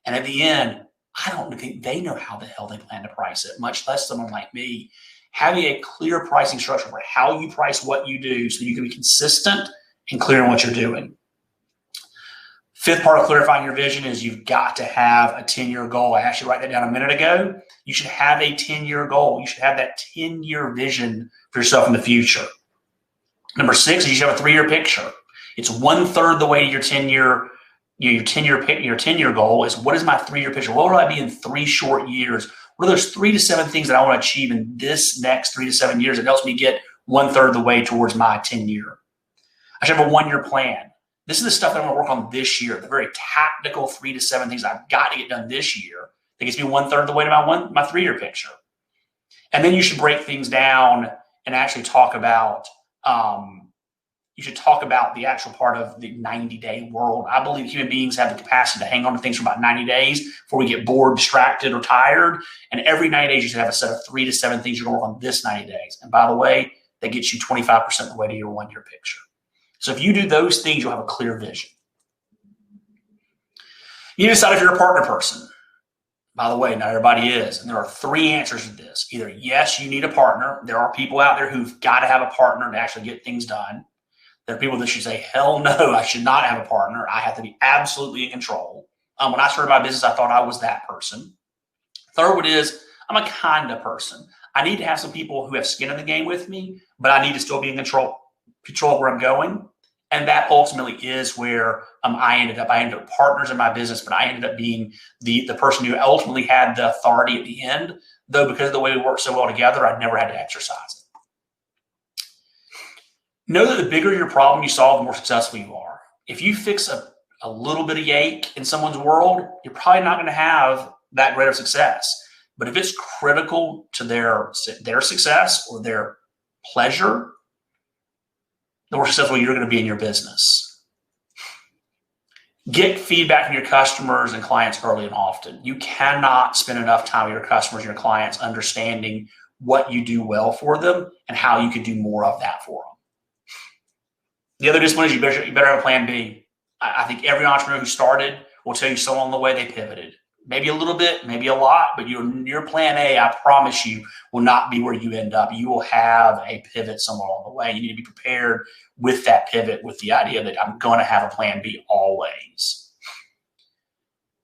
And at the end, I don't think they know how the hell they plan to price it, much less someone like me. Having a clear pricing structure for how you price what you do so you can be consistent and clear on what you're doing. 5th part of clarifying your vision is you've got to have a 10-year goal. I actually wrote that down a minute ago. You should have a 10-year goal. You should have that 10-year vision for yourself in the future. Number 6 is you should have a 3-year picture. It's 1/3 the way to your 10-year your 10-year goal is, what is my 3-year picture? What will I be in 3 short years? What are those 3 to 7 things that I want to achieve in this next 3 to 7 years that helps me get 1/3 of the way towards my 10-year? I should have a 1-year plan. This is the stuff that I'm going to work on this year, the very tactical 3 to 7 things I've got to get done this year that gets me 1/3 of the way to my 3-year picture. And then you should break things down and actually talk about, the actual part of the 90-day world. I believe human beings have the capacity to hang on to things for about 90 days before we get bored, distracted, or tired. And every 90 days, you should have a set of 3 to 7 things you're going to work on this 90 days. And by the way, that gets you 25% of the way to your 1-year picture. So if you do those things, you'll have a clear vision. You decide if you're a partner person. By the way, not everybody is. And there are 3 answers to this. Either yes, you need a partner. There are people out there who've got to have a partner to actually get things done. There are people that should say, hell no, I should not have a partner. I have to be absolutely in control. When I started my business, I thought I was that person. Third one is, I'm a kind of person. I need to have some people who have skin in the game with me, but I need to still be in control of where I'm going. And that ultimately is where I ended up. I ended up partners in my business, but I ended up being the person who ultimately had the authority at the end, though because of the way we worked so well together, I never had to exercise it. Know that the bigger your problem you solve, the more successful you are. If you fix a little bit of ache in someone's world, you're probably not going to have that great of success. But if it's critical to their success or their pleasure, the more successful you're going to be in your business. Get feedback from your customers and clients early and often. You cannot spend enough time with your customers and your clients understanding what you do well for them and how you can do more of that for them. The other discipline is you better have a plan B. I think every entrepreneur who started will tell you somewhere along the way they pivoted. Maybe a little bit, maybe a lot, but your plan A, I promise you, will not be where you end up. You will have a pivot somewhere along the way. You need to be prepared with that pivot, with the idea that I'm going to have a plan B always.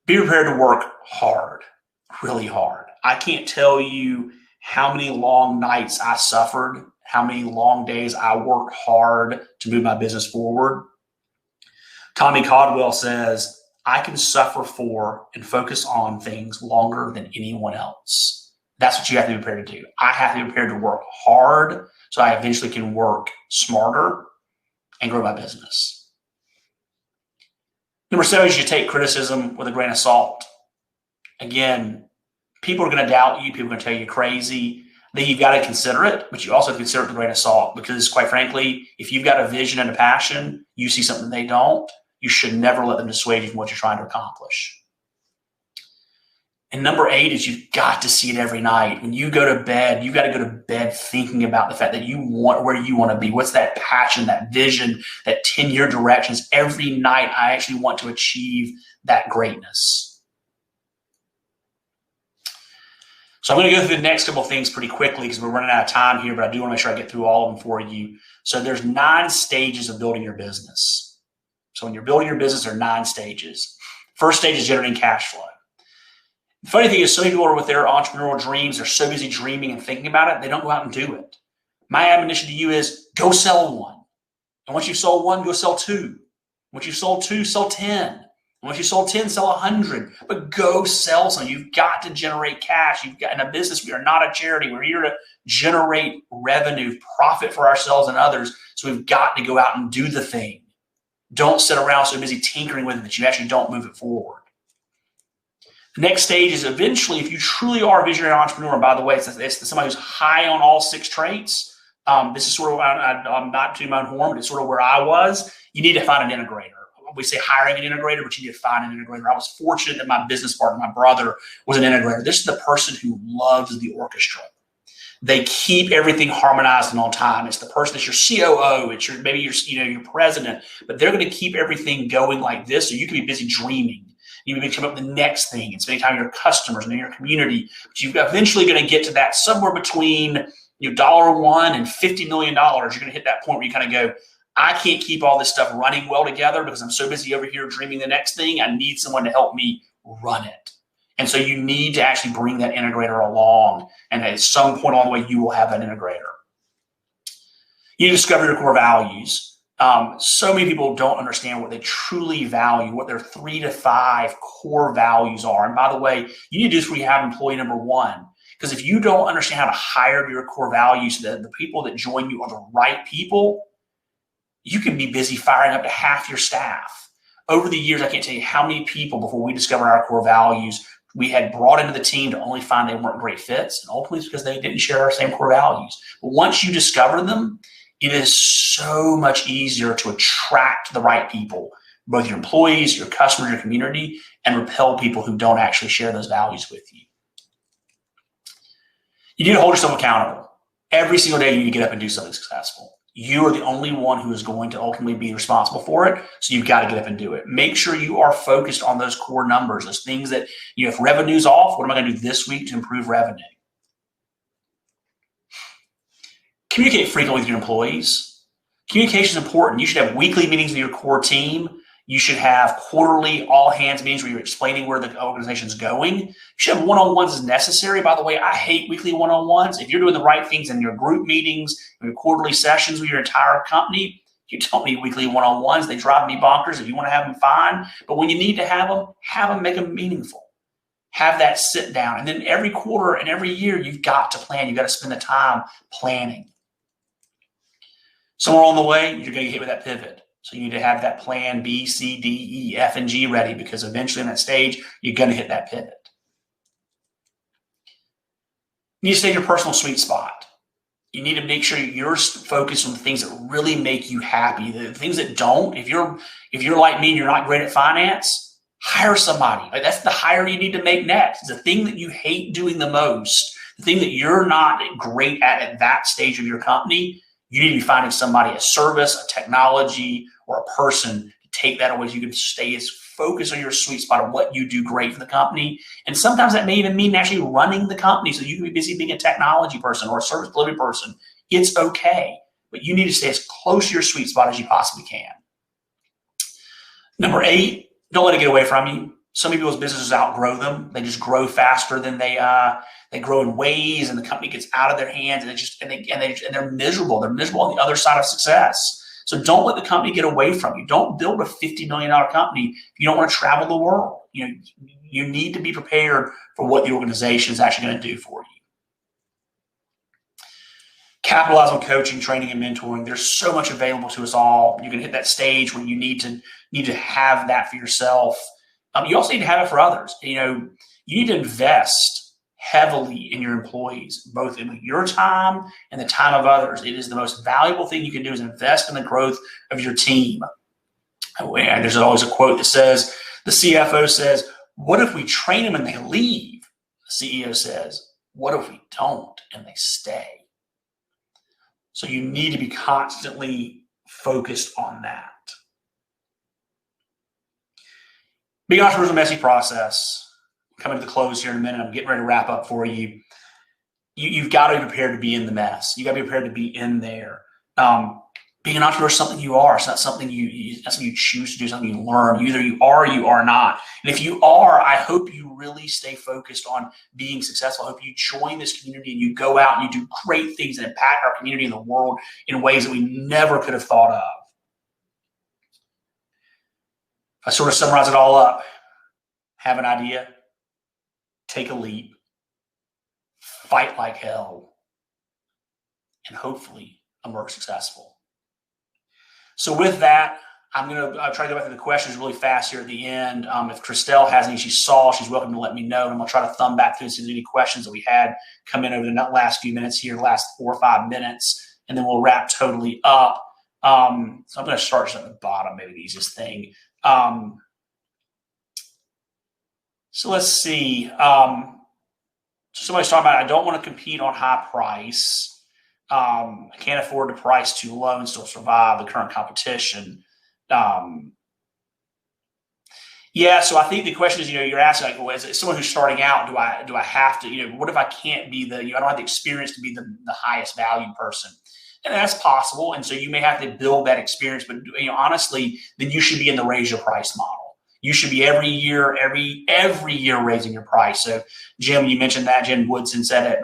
Be prepared to work hard, really hard. I can't tell you how many long nights I suffered, how many long days I worked hard to move my business forward. Tommy Caldwell says, I can suffer for and focus on things longer than anyone else. That's what you have to be prepared to do. I have to be prepared to work hard so I eventually can work smarter and grow my business. Number 7 is you take criticism with a grain of salt. Again, people are going to doubt you. People are going to tell you you're crazy. Then you've got to consider it, but you also have to consider it with a grain of salt because, quite frankly, if you've got a vision and a passion, you see something they don't, you should never let them dissuade you from what you're trying to accomplish. And number 8 is you've got to see it every night. When you go to bed, you've got to go to bed thinking about the fact that you want where you want to be. What's that passion, that vision, that 10-year directions? Every night I actually want to achieve that greatness. So I'm going to go through the next couple of things pretty quickly because we're running out of time here, but I do want to make sure I get through all of them for you. So there's 9 stages of building your business. So when you're building your business, there are 9 stages. First stage is generating cash flow. The funny thing is, so many people are with their entrepreneurial dreams. They're so busy dreaming and thinking about it, they don't go out and do it. My admonition to you is go sell one. And once you've sold one, go sell 2. Once you've sold 2, sell 10. And once you've sold 10, sell 100. But go sell some. You've got to generate cash. You've got in a business. We are not a charity. We're here to generate revenue, profit for ourselves and others. So we've got to go out and do the thing. Don't sit around so busy tinkering with it that you actually don't move it forward. The next stage is eventually, if you truly are a visionary entrepreneur, and by the way, it's somebody who's high on all 6 traits. This is sort of, I'm not tooting my own horn, but it's sort of where I was. You need to find an integrator. We say hiring an integrator, but you need to find an integrator. I was fortunate that my business partner, my brother, was an integrator. This is the person who loves the orchestra. They keep everything harmonized and on time. It's the person that's your COO. It's maybe your president, but they're going to keep everything going like this. So you can be busy dreaming. You can come up with the next thing and spending time with your customers and in your community. But you're eventually going to get to that somewhere between $1 and $50 million. You're going to hit that point where you kind of go, I can't keep all this stuff running well together because I'm so busy over here dreaming the next thing. I need someone to help me run it. And so you need to actually bring that integrator along. And at some point along the way, you will have an integrator. You discover your core values. So many people don't understand what they truly value, what their 3 to 5 core values are. And by the way, you need to do this when you have employee number 1. Because if you don't understand how to hire your core values so that the people that join you are the right people, you could be busy firing up to half your staff. Over the years, I can't tell you how many people before we discovered our core values we had brought into the team to only find they weren't great fits, and ultimately it's because they didn't share our same core values. But once you discover them, it is so much easier to attract the right people, both your employees, your customers, your community, and repel people who don't actually share those values with you. You need to hold yourself accountable. Every single day you need to get up and do something successful. You are the only one who is going to ultimately be responsible for it. So you've got to get up and do it. Make sure you are focused on those core numbers, those things that, if revenue's off, what am I going to do this week to improve revenue? Communicate frequently with your employees. Communication is important. You should have weekly meetings with your core team. You should have quarterly all-hands meetings where you're explaining where the organization's going. You should have one-on-ones as necessary. By the way, I hate weekly one-on-ones. If you're doing the right things in your group meetings, your quarterly sessions with your entire company, you don't need weekly one-on-ones. They drive me bonkers. If you want to have them, fine. But when you need to have them, make them meaningful. Have that sit down. And then every quarter and every year, you've got to plan. You've got to spend the time planning. Somewhere on the way, you're going to get hit with that pivot. So you need to have that plan B, C, D, E, F, and G ready, because eventually in that stage, you're going to hit that pivot. You need to stay in your personal sweet spot. You need to make sure you're focused on the things that really make you happy. The things that don't, if you're like me and you're not great at finance, hire somebody. That's the hire you need to make next. It's the thing that you hate doing the most, the thing that you're not great at that stage of your company. You need to be finding somebody, a service, a technology, or a person to take that away so you can stay as focused on your sweet spot of what you do great for the company. And sometimes that may even mean actually running the company, so you can be busy being a technology person or a service delivery person. It's okay, but you need to stay as close to your sweet spot as you possibly can. Number 8, don't let it get away from you. Some people's businesses outgrow them. They just grow faster than they grow in ways, and the company gets out of their hands, and they're miserable. They're miserable on the other side of success. So don't let the company get away from you. Don't build a $50 million company if you don't want to travel the world. You need to be prepared for what the organization is actually going to do for you. Capitalize on coaching, training, and mentoring. There's so much available to us all. You can hit that stage where you need to have that for yourself. You also need to have it for others. You need to invest heavily in your employees, both in your time and the time of others. It is the most valuable thing you can do, is invest in the growth of your team. And there's always a quote that says, the CFO says, "What if we train them and they leave?" The CEO says, "What if we don't and they stay?" So you need to be constantly focused on that. Being an entrepreneur is a messy process. Coming to the close here in a minute. I'm getting ready to wrap up for you. You've got to be prepared to be in the mess. You got to be prepared to be in there. Being an entrepreneur is something you are. It's not something you choose to do, something you learn. Either you are or you are not. And if you are, I hope you really stay focused on being successful. I hope you join this community and you go out and you do great things that impact our community and the world in ways that we never could have thought of. If I sort of summarize it all up, have an idea, take a leap, fight like hell, and hopefully emerge successful. So with that, I'll try to go back to the questions really fast here at the end. If Christelle has any she's welcome to let me know. And I'm going to try to thumb back through and see if there's any questions that we had come in over the last few minutes here, last 4 or 5 minutes, and then we'll wrap totally up. So I'm going to start just at the bottom, maybe the easiest thing. So let's see. Somebody's talking about, I don't want to compete on high price. I can't afford to price too low and still survive the current competition. Yeah, so I think the question is, you're asking, like, well, as someone who's starting out, do I have to, what if I can't be I don't have the experience to be the highest value person? And that's possible. And so you may have to build that experience, but honestly, then you should be in the raise your price model. You should be every year raising your price. So Jim, you mentioned that. Jim Woodson said it.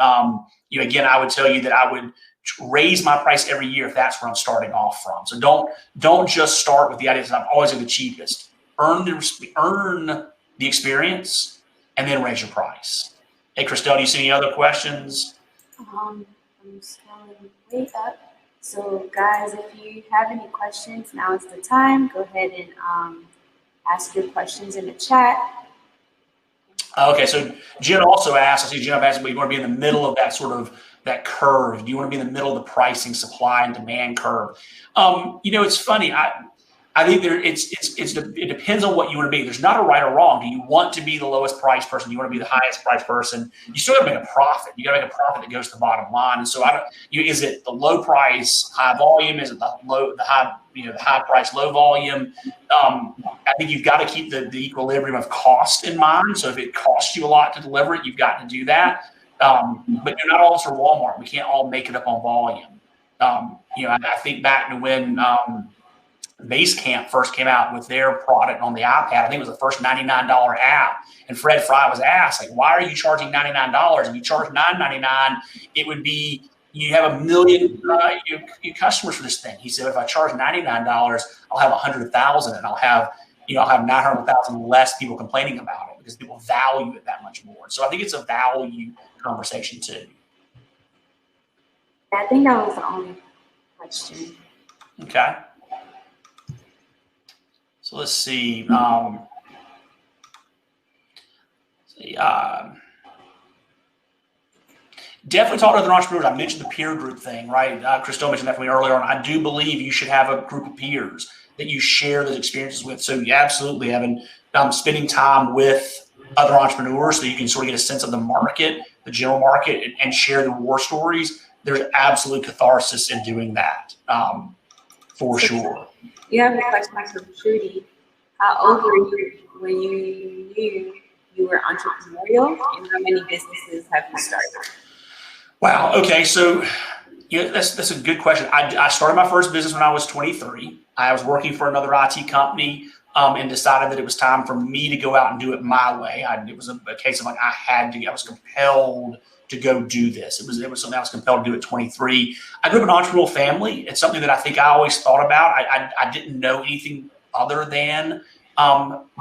Again, I would tell you that I would raise my price every year if that's where I'm starting off from. So don't just start with the idea that I'm always the cheapest. Earn the experience and then raise your price. Hey, Christelle, do you see any other questions? I'm scrolling way up. So guys, if you have any questions, now is the time. Go ahead and ask your questions in the chat. Okay, so Jen also asked, I see Jen asked, but you want to be in the middle of that sort of that curve. Do you want to be in the middle of the pricing, supply, and demand curve? It's funny. I think it depends on what you want to be. There's not a right or wrong. Do you want to be the lowest price person? Do you want to be the highest price person? You still got to make a profit. You got to make a profit that goes to the bottom line. And so is it the low price, high volume? Is it the high price, low volume? I think you've got to keep the equilibrium of cost in mind. So if it costs you a lot to deliver it, you've got to do that. But you're not all for Walmart. We can't all make it up on volume. I think back to when Basecamp first came out with their product on the iPad. I think it was the first $99 app. And Fred Fry was asked, like, why are you charging $99? If you charge $9.99, it would be, you have 1 million customers for this thing. He said, if I charge $99, I'll have 100,000 and I'll have 900,000 less people complaining about it because people value it that much more. So I think it's a value conversation too. I think that was the only question. Okay. So let's see. Definitely talk to other entrepreneurs. I mentioned the peer group thing, right? Christelle mentioned that for me earlier on. I do believe you should have a group of peers that you share those experiences with. So you absolutely spending time with other entrepreneurs so you can sort of get a sense of the market, the general market, and share the war stories. There's absolute catharsis in doing that, for sure. You have a question from Trudy. How old were you when you knew you were entrepreneurial, and how many businesses have you started? Wow. Okay. So that's a good question. I started my first business when I was 23. I was working for another IT company and decided that it was time for me to go out and do it my way. It was a case of like I was compelled to go do this. It was something I was compelled to do at 23. I grew up in an entrepreneurial family. It's something that I think I always thought about. I didn't know anything other than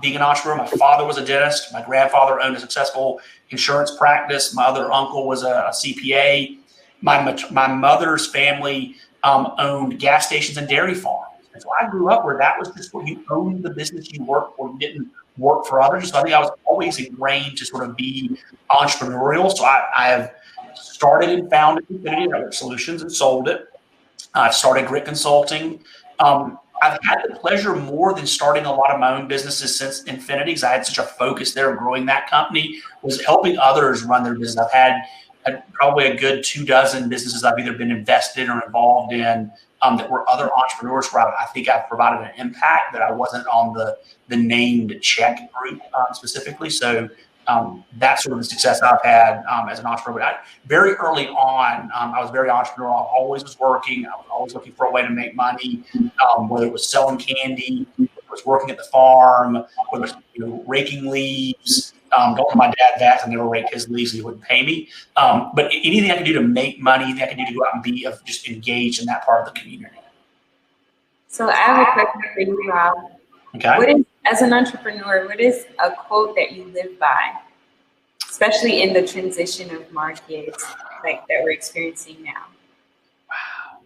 being an entrepreneur. My father was a dentist. My grandfather owned a successful insurance practice. My other uncle was a CPA. My mother's family owned gas stations and dairy farms. And so I grew up where that was just where you owned the business you worked for. You didn't work for others. So I think I was always ingrained to sort of be entrepreneurial. So I have started and founded Infinity Network Solutions and sold it. I've started Grit Consulting. I've had the pleasure more than starting a lot of my own businesses since Infinity, because I had such a focus there of growing that company, was helping others run their business. I've had probably a good 24 businesses I've either been invested in or involved in that were other entrepreneurs where I think I've provided an impact that I wasn't on the named check group specifically. So that's sort of the success I've had as an entrepreneur. Very early on, I was very entrepreneurial. I always was working. I was always looking for a way to make money, whether it was selling candy, whether it was working at the farm, whether it was raking leaves. Don't let my dad that. I never raked his leaves. He wouldn't pay me. But anything I could do to make money, anything I could do to go out and be just engaged in that part of the community. So I have a question for you, Rob. Okay. As an entrepreneur, what is a quote that you live by, especially in the transition of markets like that we're experiencing now? Wow.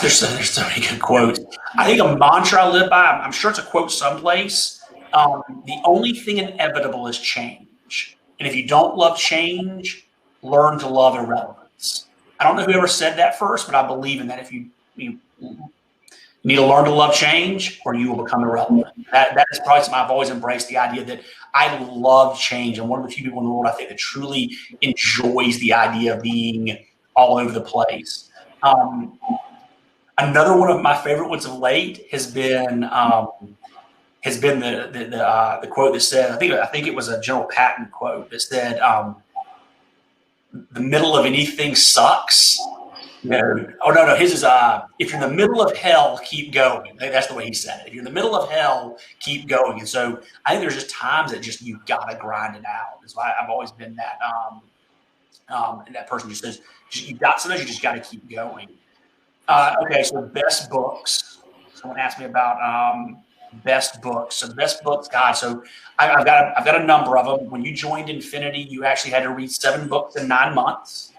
There's so many good quotes. I think a mantra I live by, I'm sure it's a quote someplace. The only thing inevitable is change. And if you don't love change, learn to love irrelevance. I don't know who ever said that first, but I believe in that. If you need to learn to love change, or you will become irrelevant. That is probably something I've always embraced, the idea that I love change. I'm one of the few people in the world I think that truly enjoys the idea of being all over the place. Another one of my favorite ones of late has been the quote that said, I think it was a General Patton quote that said, "The middle of anything sucks." No. His is if you're in the middle of hell, keep going. That's the way he said it. If you're in the middle of hell, keep going. And so I think there's just times that just you gotta grind it out. So I've always been that and that person just says sometimes you just gotta keep going. Okay, so best books. Someone asked me about best books. So best books, God. So I've got a number of them. When you joined Infinity, you actually had to read 7 books in 9 months.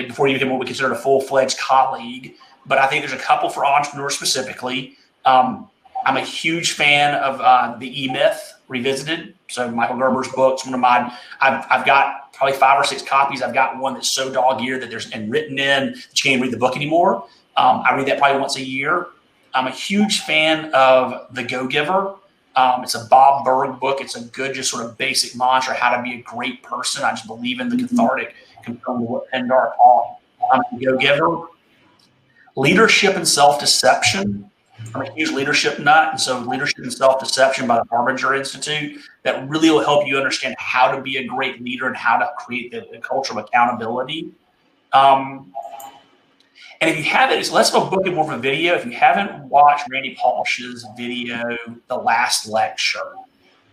before you become what we consider a full-fledged colleague. But I think there's a couple for entrepreneurs specifically. I'm a huge fan of the E-Myth Revisited. So Michael Gerber's book's one of mine. I've got probably 5 or 6 copies. I've got one that's so dog-eared that there's and written in that you can't read the book anymore. I read that probably once a year. I'm a huge fan of The Go-Giver. It's a Bob Burg book. It's a good, just sort of basic mantra, how to be a great person. I just believe in the cathartic component of what Pendar taught. The Go-Giver. Leadership and Self-Deception. I'm a huge leadership nut, and so Leadership and Self-Deception by the Harbinger Institute, that really will help you understand how to be a great leader and how to create the culture of accountability. And if you haven't, it's less of a book and more of a video. If you haven't watched Randy Pausch's video, The Last Lecture,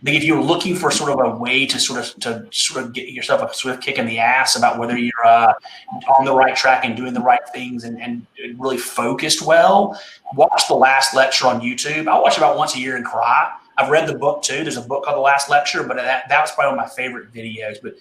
I think if you're looking for sort of a way to sort of get yourself a swift kick in the ass about whether you're on the right track and doing the right things and really focused well, watch The Last Lecture on YouTube. I watch about once a year and cry. I've read the book too. There's a book called The Last Lecture, but that was probably one of my favorite videos. But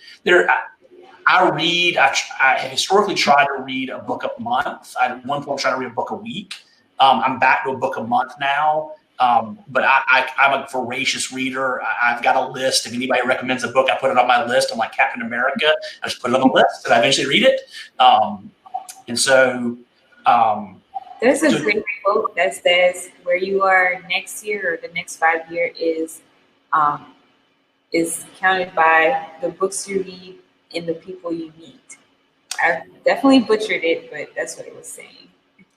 I historically tried to read a book a month. At one point, I was trying to read a book a week. I'm back to a book a month now. But I'm a voracious reader. I've got a list. If anybody recommends a book, I put it on my list. I'm like Captain America. I just put it on the list and I eventually read it. There's a great quote that says, "Where you are next year or the next 5 years is counted by the books you read and the people you meet." I definitely butchered it, but that's what it was saying.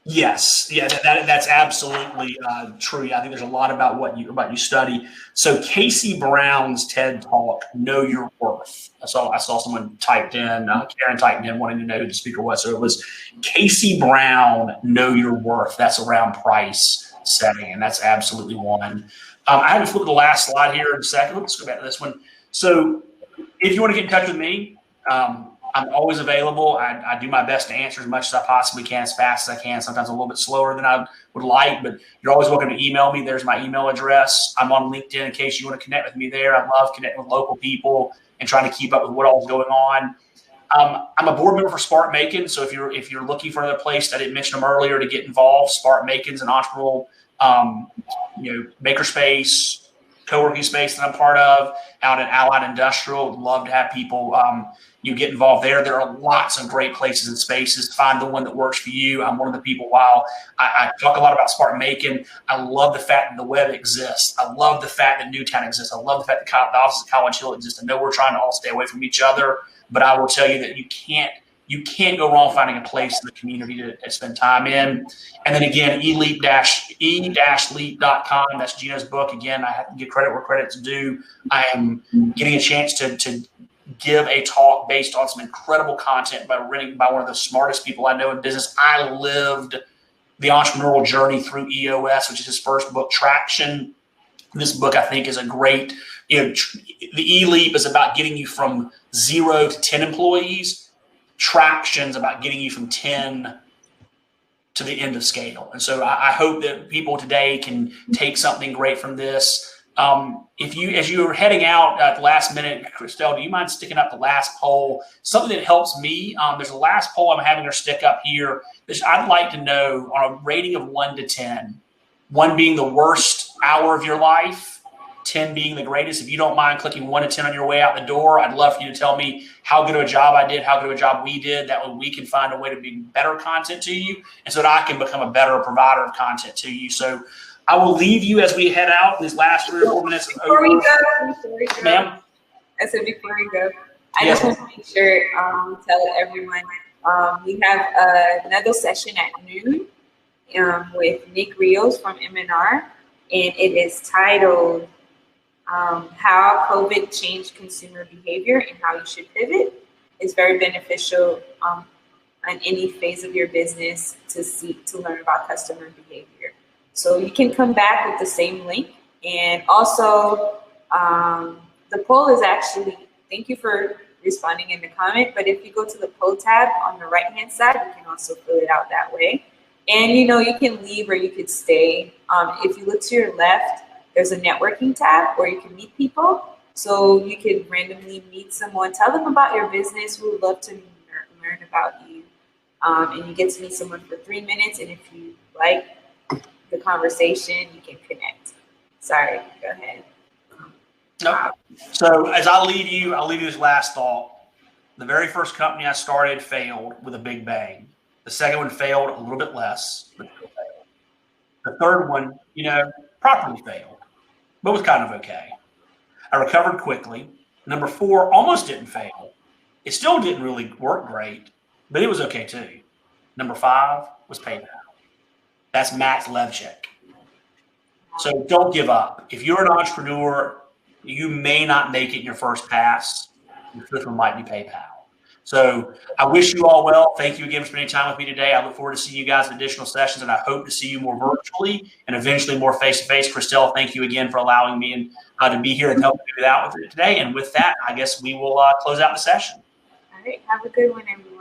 Yes, yeah, that's absolutely true. I think there's a lot about what you study. So Casey Brown's TED Talk, Know Your Worth. I saw someone typed in, Karen typed in wanting to know who the speaker was. So it was Casey Brown, Know Your Worth. That's around price setting, and that's absolutely one. I haven't flipped the last slide here in a second. Let's go back to this one. So if you want to get in touch with me, I'm always available. I do my best to answer as much as I possibly can, as fast as I can, sometimes a little bit slower than I would like, but you're always welcome to email me. There's my email address. I'm on LinkedIn in case you want to connect with me there. I love connecting with local people and trying to keep up with what all is going on. I'm a board member for SparkMacon, so if you're looking for another place, I didn't mention them earlier, to get involved, SparkMacon's an entrepreneurial MakerSpace, co-working space that I'm part of out at Allied Industrial. Would love to have people you get involved there. There are lots of great places and spaces. Find the one that works for you. I'm one of the people, while I talk a lot about SparkMacon, I love the fact that the web exists. I love the fact that Newtown exists. I love the fact that the office of College Hill exists. I know we're trying to all stay away from each other, but I will tell you that you can't go wrong finding a place in the community to spend time in. And then again, e-leap.com. That's Gina's book. Again, I have to give credit where credit's due. I am getting a chance to give a talk based on some incredible content by one of the smartest people I know in business. I lived the entrepreneurial journey through EOS, which is his first book, Traction. This book, I think, is a great, the E-Leap is about getting you from 0 to 10 employees. Traction's about getting you from 10 to the end of scale. And so I hope that people today can take something great from this. As you are heading out at the last minute, Christelle, do you mind sticking up the last poll? Something that helps me. There's a last poll I'm having her stick up here. I'd like to know, on a rating of 1 to 10, 1 being the worst hour of your life, 10 being the greatest. If you don't mind clicking 1 to 10 on your way out the door, I'd love for you to tell me how good of a job I did, how good of a job we did. That way we can find a way to be better content to you, and so that I can become a better provider of content to you. So I will leave you as we head out these last 3 or 4 minutes. Before we go, ma'am. I said before we go, I just want to make sure tell everyone we have another session at noon with Nick Rios from MNR, and it is titled How COVID Changed Consumer Behavior and How You Should Pivot. It's very beneficial on any phase of your business to learn about customer behavior. So you can come back with the same link. And also, the poll is actually, thank you for responding in the comment, but if you go to the poll tab on the right-hand side, you can also fill it out that way. And you can leave or you could stay. If you look to your left, there's a networking tab where you can meet people. So you could randomly meet someone, tell them about your business. We would love to learn about you. and you get to meet someone for 3 minutes. And if you like the conversation, you can connect. Sorry, go ahead. Nope. So as I leave you this last thought. The very first company I started failed with a big bang. The second one failed a little bit less, but still failed. The third one, properly failed, but was kind of okay. I recovered quickly. Number 4 almost didn't fail. It still didn't really work great, but it was okay too. Number 5 was PayPal. That's Max Levchik. So don't give up. If you're an entrepreneur, you may not make it in your first pass. Your fifth one might be PayPal. So I wish you all well. Thank you again for spending time with me today. I look forward to seeing you guys in additional sessions, and I hope to see you more virtually and eventually more face-to-face. Christelle, thank you again for allowing me to be here and help you out with it today. And with that, I guess we will close out the session. All right. Have a good one, everyone.